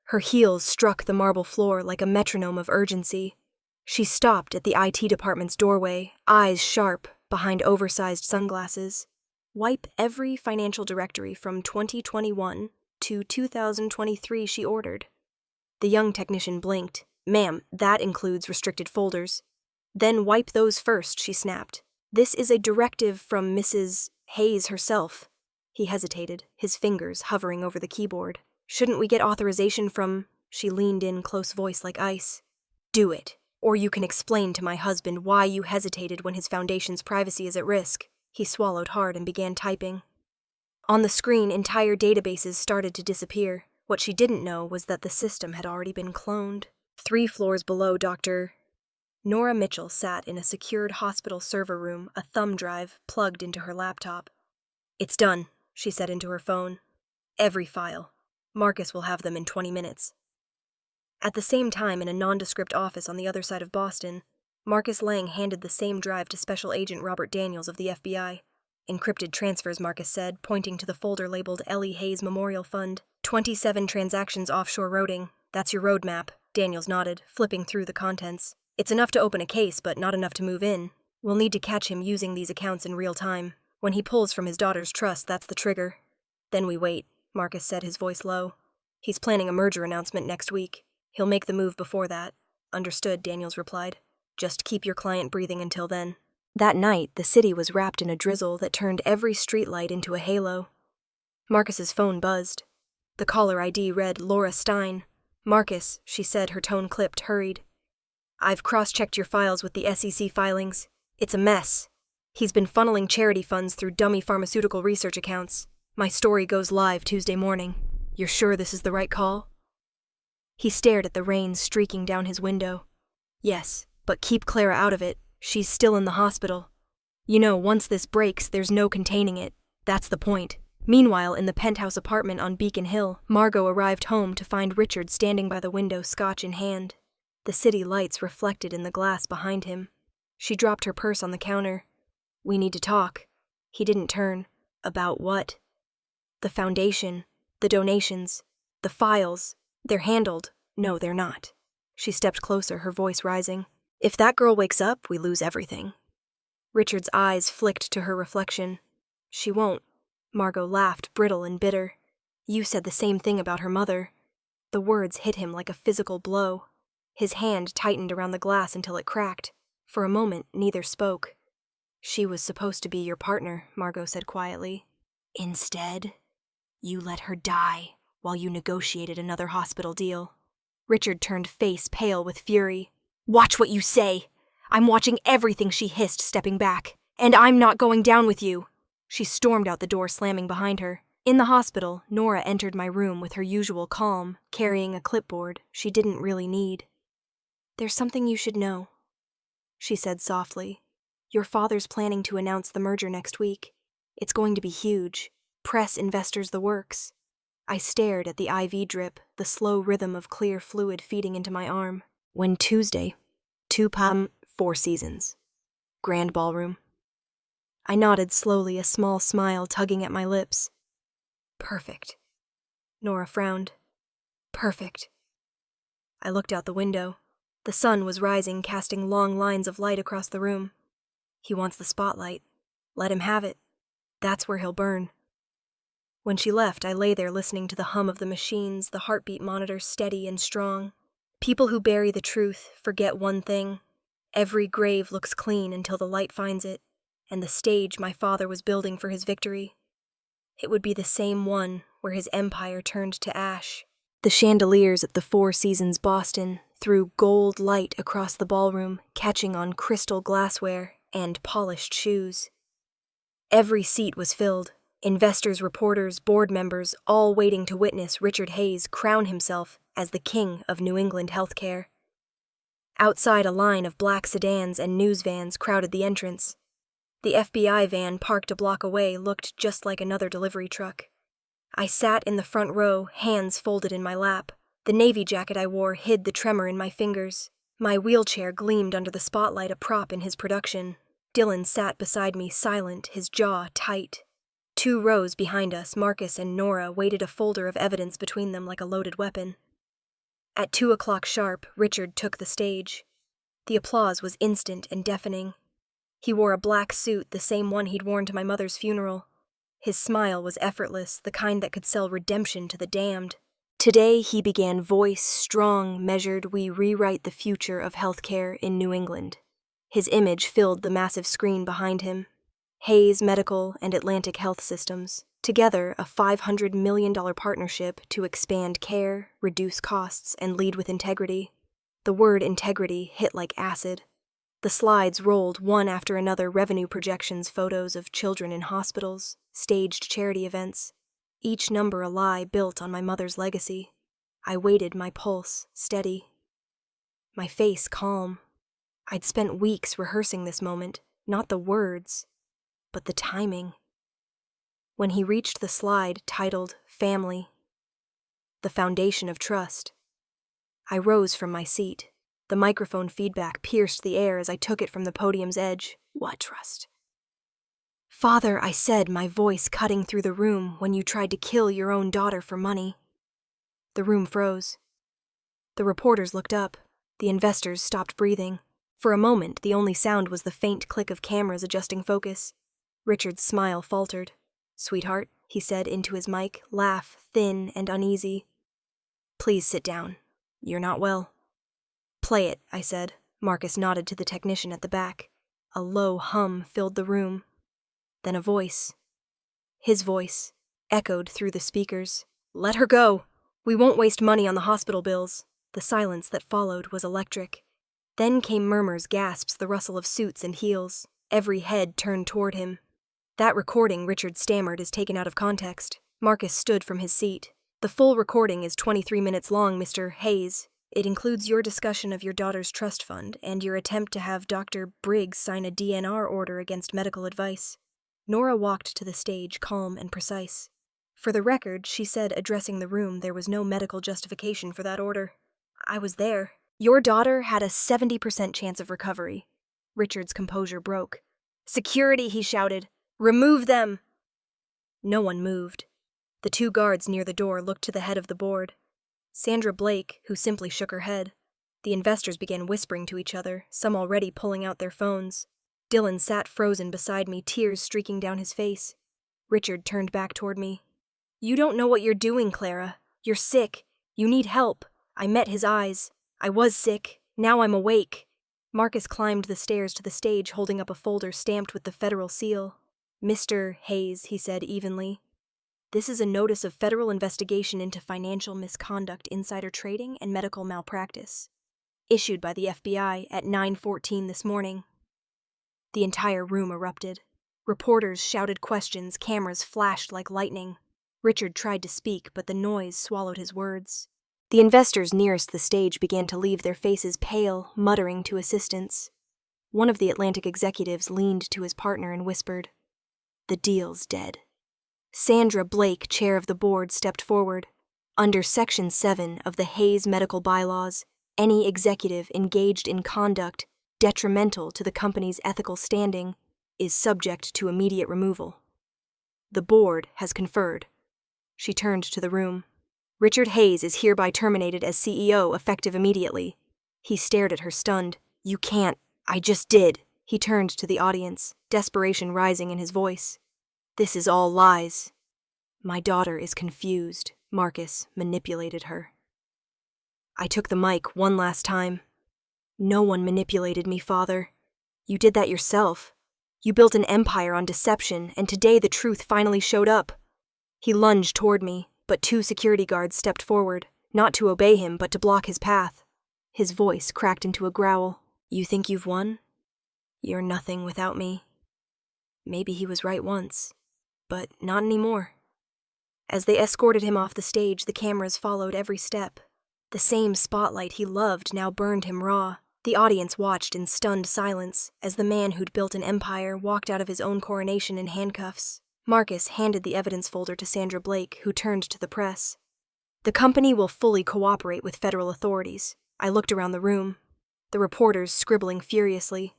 Her heels struck the marble floor like a metronome of urgency. She stopped at the IT department's doorway, eyes sharp behind oversized sunglasses. Wipe every financial directory from 2021 to 2023, she ordered. The young technician blinked. Ma'am, that includes restricted folders. Then wipe those first, she snapped. This is a directive from Mrs. Hayes herself. He hesitated, his fingers hovering over the keyboard. Shouldn't we get authorization from... She leaned in, close voice like ice. Do it, or you can explain to my husband why you hesitated when his foundation's privacy is at risk. He swallowed hard and began typing. On the screen, entire databases started to disappear. What she didn't know was that the system had already been cloned. 3 floors below, Dr. Nora Mitchell sat in a secured hospital server room, a thumb drive plugged into her laptop. It's done, she said into her phone. Every file. Marcus will have them in 20 minutes. At the same time, in a nondescript office on the other side of Boston, Marcus Lang handed the same drive to Special Agent Robert Daniels of the FBI. Encrypted transfers, Marcus said, pointing to the folder labeled Ellie Hayes Memorial Fund. 27 transactions offshore roading. That's your roadmap. Daniels nodded, flipping through the contents. It's enough to open a case, but not enough to move in. We'll need to catch him using these accounts in real time. When he pulls from his daughter's trust, that's the trigger. Then we wait, Marcus said, his voice low. He's planning a merger announcement next week. He'll make the move before that. Understood, Daniels replied. Just keep your client breathing until then. That night, the city was wrapped in a drizzle that turned every streetlight into a halo. Marcus's phone buzzed. The caller ID read Laura Stein. Marcus, she said, her tone clipped, hurried. I've cross-checked your files with the SEC filings. It's a mess. He's been funneling charity funds through dummy pharmaceutical research accounts. My story goes live Tuesday morning. You're sure this is the right call? He stared at the rain streaking down his window. Yes, but keep Clara out of it. She's still in the hospital. You know, once this breaks, there's no containing it. That's the point. Meanwhile, in the penthouse apartment on Beacon Hill, Margot arrived home to find Richard standing by the window, scotch in hand. The city lights reflected in the glass behind him. She dropped her purse on the counter. We need to talk. He didn't turn. About what? The foundation, the donations, the files. They're handled. No, they're not. She stepped closer, her voice rising. If that girl wakes up, we lose everything. Richard's eyes flicked to her reflection. She won't. Margot laughed, brittle and bitter. You said the same thing about her mother. The words hit him like a physical blow. His hand tightened around the glass until it cracked. For a moment, neither spoke. She was supposed to be your partner, Margot said quietly. Instead, you let her die while you negotiated another hospital deal. Richard turned face pale with fury. Watch what you say! I'm watching everything, she hissed, stepping back. And I'm not going down with you! She stormed out the door, slamming behind her. In the hospital, Nora entered my room with her usual calm, carrying a clipboard she didn't really need. There's something you should know, she said softly. Your father's planning to announce the merger next week. It's going to be huge. Press, investors, the works. I stared at the IV drip, the slow rhythm of clear fluid feeding into my arm. When Tuesday, 4 seasons. Grand ballroom. I nodded slowly, a small smile tugging at my lips. Perfect. Nora frowned. Perfect. I looked out the window. The sun was rising, casting long lines of light across the room. He wants the spotlight. Let him have it. That's where he'll burn. When she left, I lay there listening to the hum of the machines, the heartbeat monitor steady and strong. People who bury the truth forget one thing. Every grave looks clean until the light finds it, and the stage my father was building for his victory. It would be the same one where his empire turned to ash. The chandeliers at the Four Seasons Boston threw gold light across the ballroom, catching on crystal glassware and polished shoes. Every seat was filled. Investors, reporters, board members, all waiting to witness Richard Hayes crown himself as the king of New England healthcare. Outside, a line of black sedans and news vans crowded the entrance. The FBI van parked a block away looked just like another delivery truck. I sat in the front row, hands folded in my lap. The navy jacket I wore hid the tremor in my fingers. My wheelchair gleamed under the spotlight, a prop in his production. Dylan sat beside me, silent, his jaw tight. 2 rows behind us, Marcus and Nora weighted a folder of evidence between them like a loaded weapon. At 2 o'clock sharp, Richard took the stage. The applause was instant and deafening. He wore a black suit, the same one he'd worn to my mother's funeral. His smile was effortless, the kind that could sell redemption to the damned. Today he began voice, strong, measured, we rewrite the future of healthcare in New England. His image filled the massive screen behind him. Hayes Medical and Atlantic Health Systems, together a $500 million partnership to expand care, reduce costs, and lead with integrity. The word integrity hit like acid. The slides rolled one after another, revenue projections, photos of children in hospitals, staged charity events. Each number a lie built on my mother's legacy. I waited, my pulse steady. My face calm. I'd spent weeks rehearsing this moment, not the words, but the timing. When he reached the slide titled Family, the foundation of trust, I rose from my seat. The microphone feedback pierced the air as I took it from the podium's edge. What trust? Father, I said, my voice cutting through the room, when you tried to kill your own daughter for money. The room froze. The reporters looked up. The investors stopped breathing. For a moment, the only sound was the faint click of cameras adjusting focus. Richard's smile faltered. Sweetheart, he said into his mic, laugh thin and uneasy. Please sit down. You're not well. Play it, I said. Marcus nodded to the technician at the back. A low hum filled the room. Then a voice. His voice, echoed through the speakers. Let her go. We won't waste money on the hospital bills. The silence that followed was electric. Then came murmurs, gasps, the rustle of suits and heels. Every head turned toward him. That recording, Richard stammered, is taken out of context. Marcus stood from his seat. The full recording is 23 minutes long, Mr. Hayes. It includes your discussion of your daughter's trust fund and your attempt to have Dr. Briggs sign a DNR order against medical advice. Nora walked to the stage, calm and precise. For the record, she said, addressing the room, there was no medical justification for that order. I was there. Your daughter had a 70% chance of recovery. Richard's composure broke. Security, he shouted. Remove them! No one moved. The 2 guards near the door looked to the head of the board. Sandra Blake, who simply shook her head. The investors began whispering to each other, some already pulling out their phones. Dylan sat frozen beside me, tears streaking down his face. Richard turned back toward me. You don't know what you're doing, Clara. You're sick. You need help. I met his eyes. I was sick. Now I'm awake. Marcus climbed the stairs to the stage, holding up a folder stamped with the federal seal. Mr. Hayes, he said evenly. This is a notice of federal investigation into financial misconduct, insider trading, and medical malpractice. Issued by the FBI at 9:14 this morning. The entire room erupted. Reporters shouted questions, cameras flashed like lightning. Richard tried to speak, but the noise swallowed his words. The investors nearest the stage began to leave, their faces pale, muttering to assistants. One of the Atlantic executives leaned to his partner and whispered, The deal's dead. Sandra Blake, chair of the board, stepped forward. Under Section 7 of the Hayes Medical Bylaws, any executive engaged in conduct detrimental to the company's ethical standing is subject to immediate removal. The board has conferred. She turned to the room. Richard Hayes is hereby terminated as CEO, effective immediately. He stared at her, stunned. You can't. I just did. He turned to the audience, desperation rising in his voice. This is all lies. My daughter is confused. Marcus manipulated her. I took the mic one last time. No one manipulated me, Father. You did that yourself. You built an empire on deception, and today the truth finally showed up. He lunged toward me, but 2 security guards stepped forward, not to obey him, but to block his path. His voice cracked into a growl. You think you've won? You're nothing without me. Maybe he was right once, but not anymore. As they escorted him off the stage, the cameras followed every step. The same spotlight he loved now burned him raw. The audience watched in stunned silence as the man who'd built an empire walked out of his own coronation in handcuffs. Marcus handed the evidence folder to Sandra Blake, who turned to the press. The company will fully cooperate with federal authorities. I looked around the room, the reporters scribbling furiously.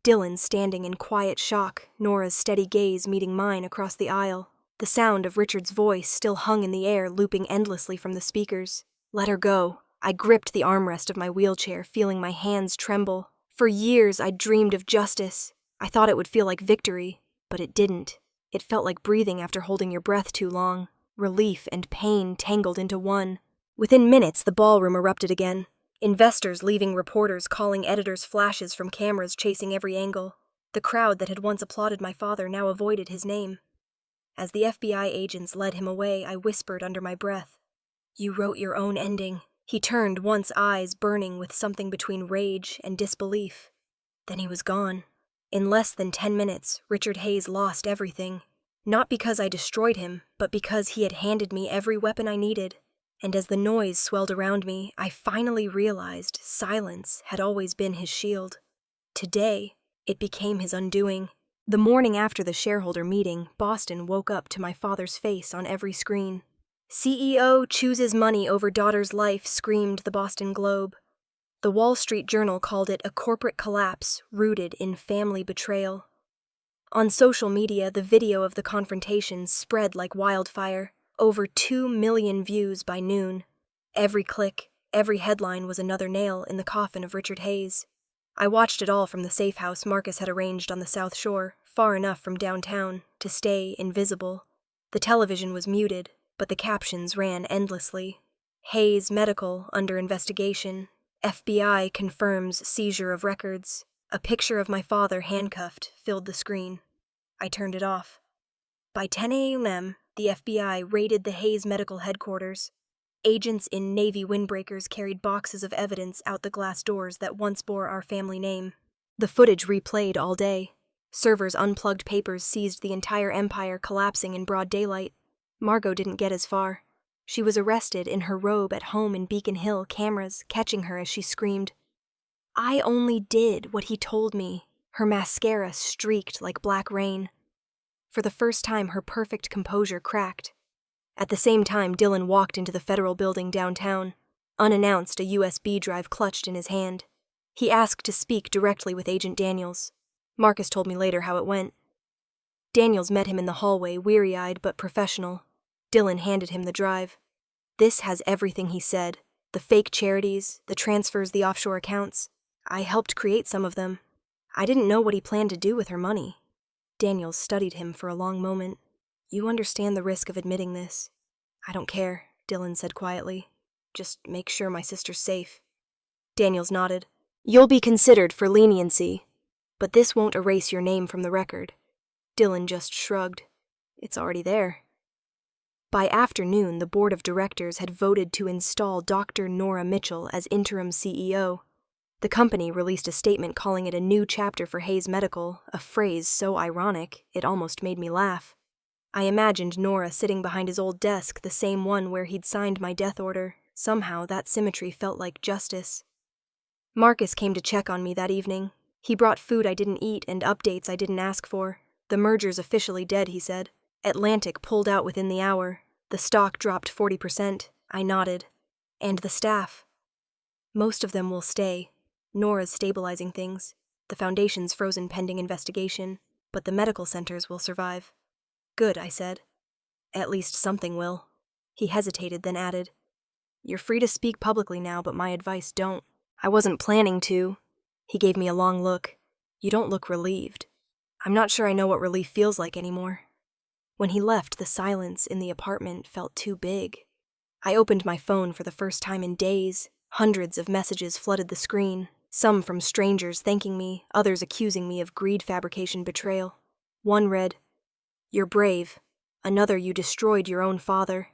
Dylan standing in quiet shock, Nora's steady gaze meeting mine across the aisle. The sound of Richard's voice still hung in the air, looping endlessly from the speakers. Let her go. I gripped the armrest of my wheelchair, feeling my hands tremble. For years, I'd dreamed of justice. I thought it would feel like victory, but it didn't. It felt like breathing after holding your breath too long. Relief and pain tangled into one. Within minutes, the ballroom erupted again. Investors leaving reporters, calling editors, flashes from cameras chasing every angle. The crowd that had once applauded my father now avoided his name. As the FBI agents led him away, I whispered under my breath, You wrote your own ending. He turned, once eyes burning with something between rage and disbelief. Then he was gone. In less than 10 minutes, Richard Hayes lost everything. Not because I destroyed him, but because he had handed me every weapon I needed. And as the noise swelled around me, I finally realized silence had always been his shield. Today, it became his undoing. The morning after the shareholder meeting, Boston woke up to my father's face on every screen. CEO chooses money over daughter's life, screamed the Boston Globe. The Wall Street Journal called it a corporate collapse rooted in family betrayal. On social media, the video of the confrontation spread like wildfire. Over 2 million views by noon. Every click, every headline was another nail in the coffin of Richard Hayes. I watched it all from the safe house Marcus had arranged on the South Shore, far enough from downtown to stay invisible. The television was muted, but the captions ran endlessly. Hayes medical under investigation. FBI confirms seizure of records. A picture of my father handcuffed filled the screen. I turned it off. By 10 a.m., the FBI raided the Hayes medical headquarters. Agents in Navy windbreakers carried boxes of evidence out the glass doors that once bore our family name. The footage replayed all day. Servers unplugged papers seized the entire empire, collapsing in broad daylight. Margot didn't get as far. She was arrested in her robe at home in Beacon Hill, cameras catching her as she screamed. I only did what he told me. Her mascara streaked like black rain. For the first time, her perfect composure cracked. At the same time, Dylan walked into the federal building downtown. Unannounced, a USB drive clutched in his hand. He asked to speak directly with Agent Daniels. Marcus told me later how it went. Daniels met him in the hallway, weary-eyed but professional. Dylan handed him the drive. This has everything he said. The fake charities, the transfers, the offshore accounts. I helped create some of them. I didn't know what he planned to do with her money. Daniels studied him for a long moment. You understand the risk of admitting this. I don't care, Dylan said quietly. Just make sure my sister's safe. Daniels nodded. You'll be considered for leniency, but this won't erase your name from the record. Dylan just shrugged. It's already there. By afternoon, the board of directors had voted to install Dr. Nora Mitchell as interim CEO. The company released a statement calling it a new chapter for Hayes Medical, a phrase so ironic it almost made me laugh. I imagined Nora sitting behind his old desk, the same one where he'd signed my death order. Somehow that symmetry felt like justice. Marcus came to check on me that evening. He brought food I didn't eat and updates I didn't ask for. The merger's officially dead, he said. Atlantic pulled out within the hour. The stock dropped 40%. I nodded. And the staff. Most of them will stay. Nora's stabilizing things. The foundation's frozen pending investigation, but the medical centers will survive. Good, I said. At least something will. He hesitated, then added, "You're free to speak publicly now, but my advice, don't." I wasn't planning to. He gave me a long look. "You don't look relieved." I'm not sure I know what relief feels like anymore. When he left, the silence in the apartment felt too big. I opened my phone for the first time in days. Hundreds of messages flooded the screen, some from strangers thanking me, others accusing me of greed, fabrication, betrayal. One read, "You're brave." Another, "You destroyed your own father."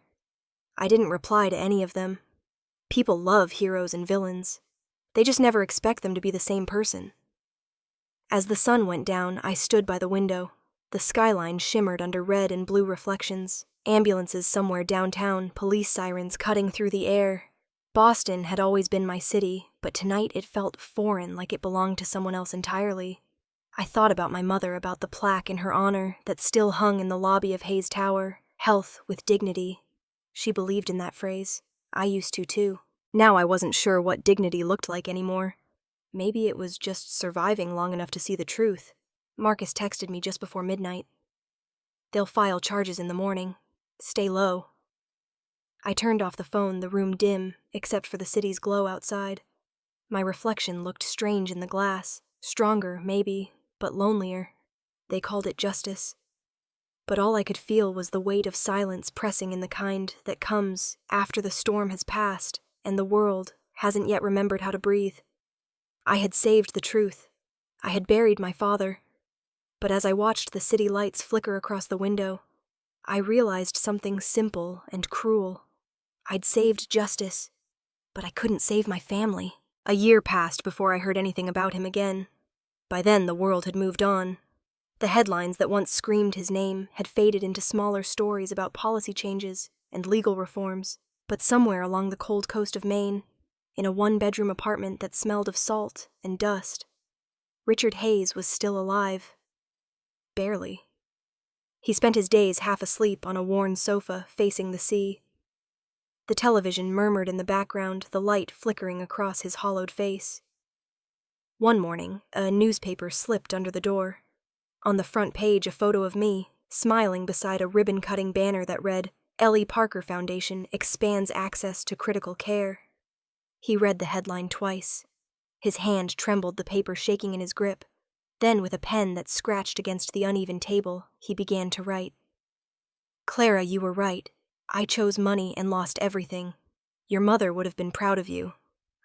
I didn't reply to any of them. People love heroes and villains. They just never expect them to be the same person. As the sun went down, I stood by the window. The skyline shimmered under red and blue reflections. Ambulances somewhere downtown, police sirens cutting through the air. Boston had always been my city, but tonight it felt foreign, like it belonged to someone else entirely. I thought about my mother, about the plaque in her honor that still hung in the lobby of Hayes Tower, "Health with dignity." She believed in that phrase. I used to too. Now I wasn't sure what dignity looked like anymore. Maybe it was just surviving long enough to see the truth. Marcus texted me just before midnight. "They'll file charges in the morning. Stay low." I turned off the phone, the room dim, except for the city's glow outside. My reflection looked strange in the glass, stronger, maybe, but lonelier. They called it justice. But all I could feel was the weight of silence pressing in the kind that comes after the storm has passed and the world hasn't yet remembered how to breathe. I had saved the truth. I had buried my father. But as I watched the city lights flicker across the window, I realized something simple and cruel. I'd saved justice, but I couldn't save my family. A year passed before I heard anything about him again. By then, the world had moved on. The headlines that once screamed his name had faded into smaller stories about policy changes and legal reforms. But somewhere along the cold coast of Maine, in a one-bedroom apartment that smelled of salt and dust, Richard Hayes was still alive. Barely. He spent his days half asleep on a worn sofa facing the sea. The television murmured in the background, the light flickering across his hollowed face. One morning, a newspaper slipped under the door. On the front page, a photo of me, smiling beside a ribbon-cutting banner that read, "Ellie Parker Foundation expands access to critical care." He read the headline twice. His hand trembled, the paper shaking in his grip. Then, with a pen that scratched against the uneven table, he began to write. "Clara, you were right. I chose money and lost everything. Your mother would have been proud of you.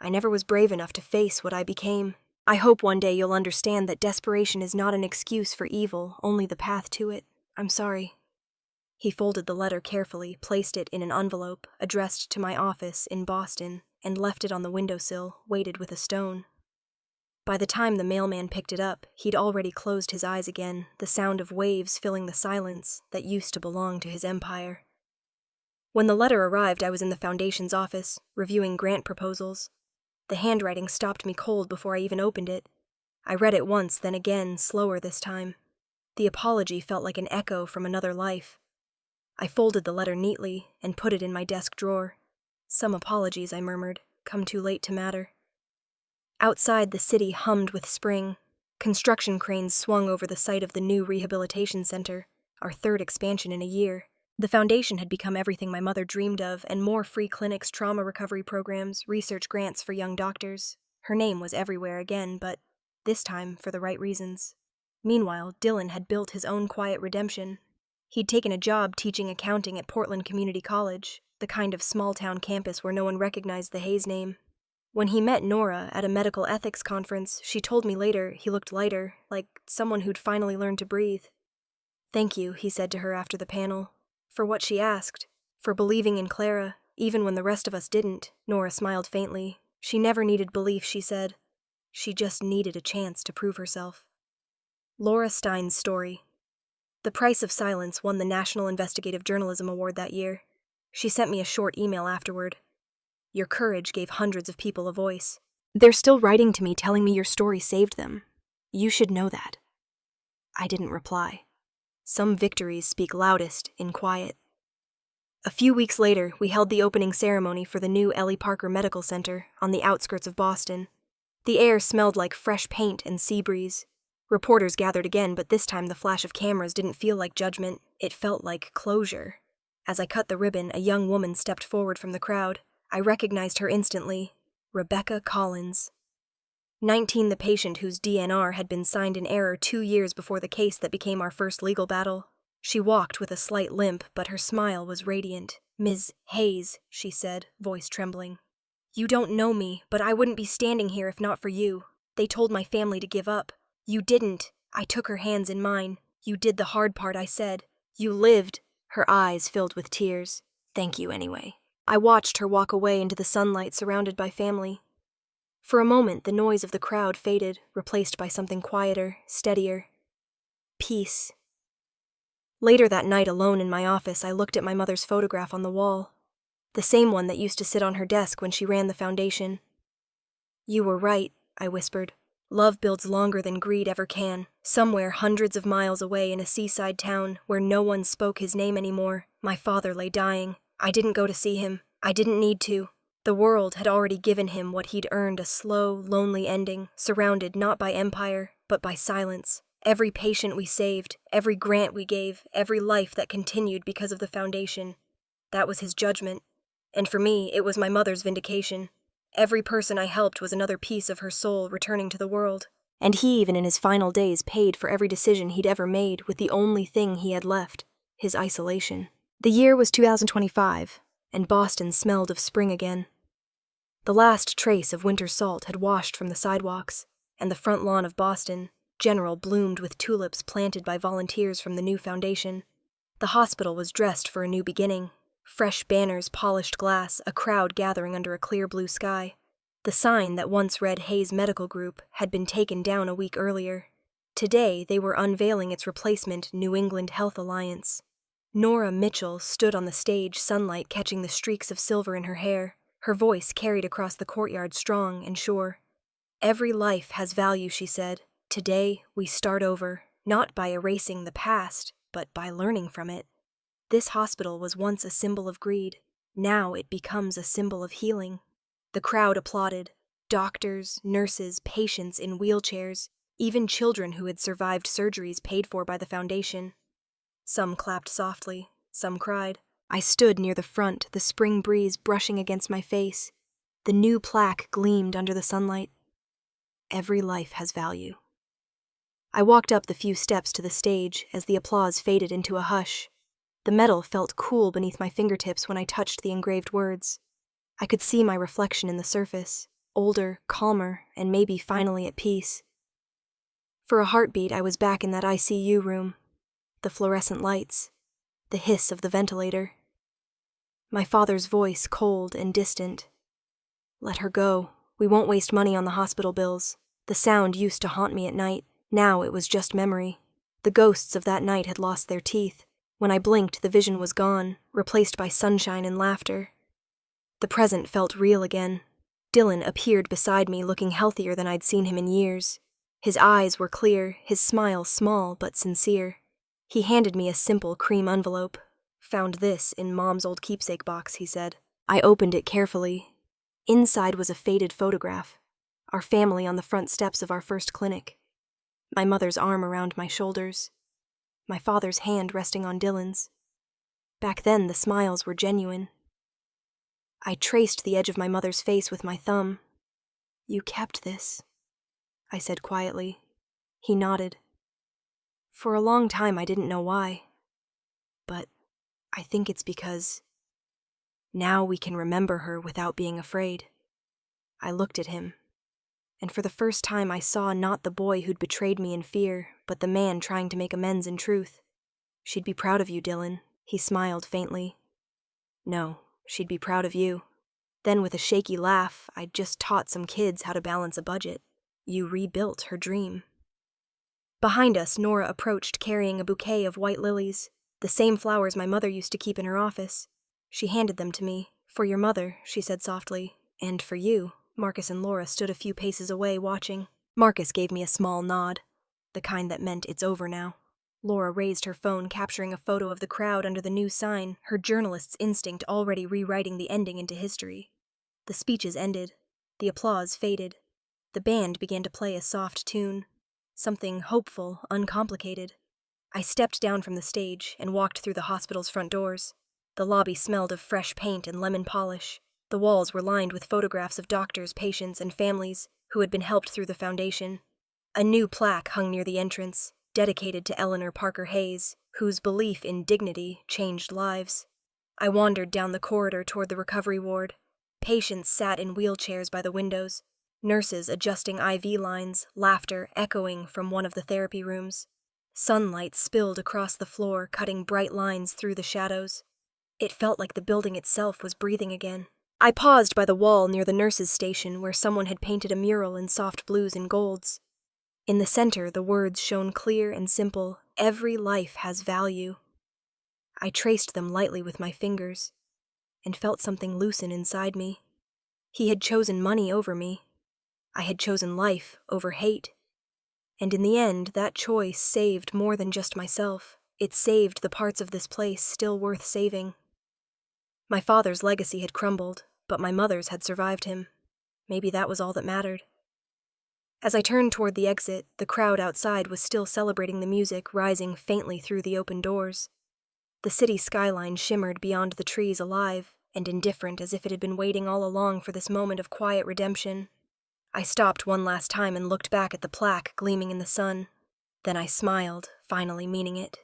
I never was brave enough to face what I became. I hope one day you'll understand that desperation is not an excuse for evil, only the path to it. I'm sorry." He folded the letter carefully, placed it in an envelope addressed to my office in Boston, and left it on the windowsill, weighted with a stone. By the time the mailman picked it up, he'd already closed his eyes again, the sound of waves filling the silence that used to belong to his empire. When the letter arrived, I was in the Foundation's office, reviewing grant proposals. The handwriting stopped me cold before I even opened it. I read it once, then again, slower this time. The apology felt like an echo from another life. I folded the letter neatly and put it in my desk drawer. "Some apologies," I murmured, "come too late to matter." Outside, the city hummed with spring. Construction cranes swung over the site of the new rehabilitation center, our third expansion in a year. The Foundation had become everything my mother dreamed of, and more free clinics, trauma recovery programs, research grants for young doctors. Her name was everywhere again, but this time for the right reasons. Meanwhile, Dylan had built his own quiet redemption. He'd taken a job teaching accounting at Portland Community College, the kind of small-town campus where no one recognized the Hayes name. When he met Nora at a medical ethics conference, she told me later he looked lighter, like someone who'd finally learned to breathe. "Thank you," he said to her after the panel, "for what she asked, for believing in Clara, even when the rest of us didn't." Nora smiled faintly. She never needed belief, she said. She just needed a chance to prove herself. Laura Stein's story. The Price of Silence won the National Investigative Journalism Award that year. She sent me a short email afterward. "Your courage gave hundreds of people a voice. They're still writing to me telling me your story saved them. You should know that." I didn't reply. Some victories speak loudest in quiet. A few weeks later, we held the opening ceremony for the new Ellie Parker Medical Center on the outskirts of Boston. The air smelled like fresh paint and sea breeze. Reporters gathered again, but this time the flash of cameras didn't feel like judgment. It felt like closure. As I cut the ribbon, a young woman stepped forward from the crowd. I recognized her instantly. Rebecca Collins. 19, the patient whose DNR had been signed in error 2 years before the case that became our first legal battle. She walked with a slight limp, but her smile was radiant. "Ms. Hayes," she said, voice trembling. "You don't know me, but I wouldn't be standing here if not for you. They told my family to give up. You didn't." I took her hands in mine. "You did the hard part," I said. "You lived." Her eyes filled with tears. "Thank you anyway." I watched her walk away into the sunlight surrounded by family. For a moment, the noise of the crowd faded, replaced by something quieter, steadier. Peace. Later that night, alone in my office, I looked at my mother's photograph on the wall. The same one that used to sit on her desk when she ran the foundation. "You were right," I whispered. "Love builds longer than greed ever can." Somewhere hundreds of miles away in a seaside town where no one spoke his name anymore, my father lay dying. I didn't go to see him. I didn't need to. The world had already given him what he'd earned, a slow, lonely ending, surrounded not by empire, but by silence. Every patient we saved, every grant we gave, every life that continued because of the foundation. That was his judgment. And for me, it was my mother's vindication. Every person I helped was another piece of her soul returning to the world. And he, even in his final days, paid for every decision he'd ever made with the only thing he had left, his isolation. The year was 2025, and Boston smelled of spring again. The last trace of winter salt had washed from the sidewalks, and the front lawn of Boston, General, bloomed with tulips planted by volunteers from the new foundation. The hospital was dressed for a new beginning. Fresh banners, polished glass, a crowd gathering under a clear blue sky. The sign that once read Hayes Medical Group had been taken down a week earlier. Today, they were unveiling its replacement, New England Health Alliance. Nora Mitchell stood on the stage, sunlight catching the streaks of silver in her hair. Her voice carried across the courtyard, strong and sure. "Every life has value," she said. "Today, we start over, not by erasing the past, but by learning from it." This hospital was once a symbol of greed. Now it becomes a symbol of healing. The crowd applauded. Doctors, nurses, patients in wheelchairs, even children who had survived surgeries paid for by the foundation. Some clapped softly, some cried. I stood near the front, the spring breeze brushing against my face. The new plaque gleamed under the sunlight. Every life has value. I walked up the few steps to the stage as the applause faded into a hush. The metal felt cool beneath my fingertips when I touched the engraved words. I could see my reflection in the surface, older, calmer, and maybe finally at peace. For a heartbeat, I was back in that ICU room. The fluorescent lights, the hiss of the ventilator. My father's voice, cold and distant. "Let her go. We won't waste money on the hospital bills." The sound used to haunt me at night. Now it was just memory. The ghosts of that night had lost their teeth. When I blinked, the vision was gone, replaced by sunshine and laughter. The present felt real again. Dylan appeared beside me, looking healthier than I'd seen him in years. His eyes were clear, his smile small but sincere. He handed me a simple cream envelope. "Found this in Mom's old keepsake box," he said. I opened it carefully. Inside was a faded photograph. Our family on the front steps of our first clinic. My mother's arm around my shoulders. My father's hand resting on Dylan's. Back then, the smiles were genuine. I traced the edge of my mother's face with my thumb. "You kept this," I said quietly. He nodded. For a long time, I didn't know why. But I think it's because now we can remember her without being afraid. I looked at him, and for the first time I saw not the boy who'd betrayed me in fear, but the man trying to make amends in truth. "She'd be proud of you, Dylan," he smiled faintly. "No, she'd be proud of you." Then with a shaky laugh, "I'd just taught some kids how to balance a budget. You rebuilt her dream." Behind us, Nora approached carrying a bouquet of white lilies, the same flowers my mother used to keep in her office. She handed them to me. "For your mother," she said softly, "and for you." Marcus and Laura stood a few paces away, watching. Marcus gave me a small nod, the kind that meant it's over now. Laura raised her phone, capturing a photo of the crowd under the new sign, her journalist's instinct already rewriting the ending into history. The speeches ended. The applause faded. The band began to play a soft tune. Something hopeful, uncomplicated. I stepped down from the stage and walked through the hospital's front doors. The lobby smelled of fresh paint and lemon polish. The walls were lined with photographs of doctors, patients, and families who had been helped through the foundation. A new plaque hung near the entrance, dedicated to Eleanor Parker Hayes, whose belief in dignity changed lives. I wandered down the corridor toward the recovery ward. Patients sat in wheelchairs by the windows, nurses adjusting IV lines, laughter echoing from one of the therapy rooms. Sunlight spilled across the floor, cutting bright lines through the shadows. It felt like the building itself was breathing again. I paused by the wall near the nurses' station where someone had painted a mural in soft blues and golds. In the center, the words shone clear and simple, "Every life has value." I traced them lightly with my fingers and felt something loosen inside me. He had chosen money over me. I had chosen life over hate. And in the end, that choice saved more than just myself. It saved the parts of this place still worth saving. My father's legacy had crumbled, but my mother's had survived him. Maybe that was all that mattered. As I turned toward the exit, the crowd outside was still celebrating the music rising faintly through the open doors. The city skyline shimmered beyond the trees, alive and indifferent, as if it had been waiting all along for this moment of quiet redemption. I stopped one last time and looked back at the plaque gleaming in the sun. Then I smiled, finally meaning it.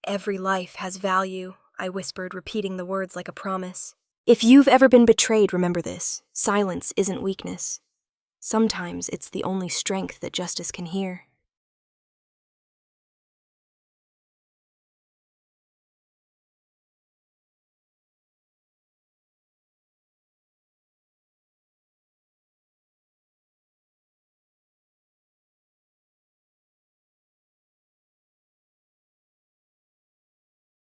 "Every life has value," I whispered, repeating the words like a promise. "If you've ever been betrayed, remember this. Silence isn't weakness. Sometimes it's the only strength that justice can hear."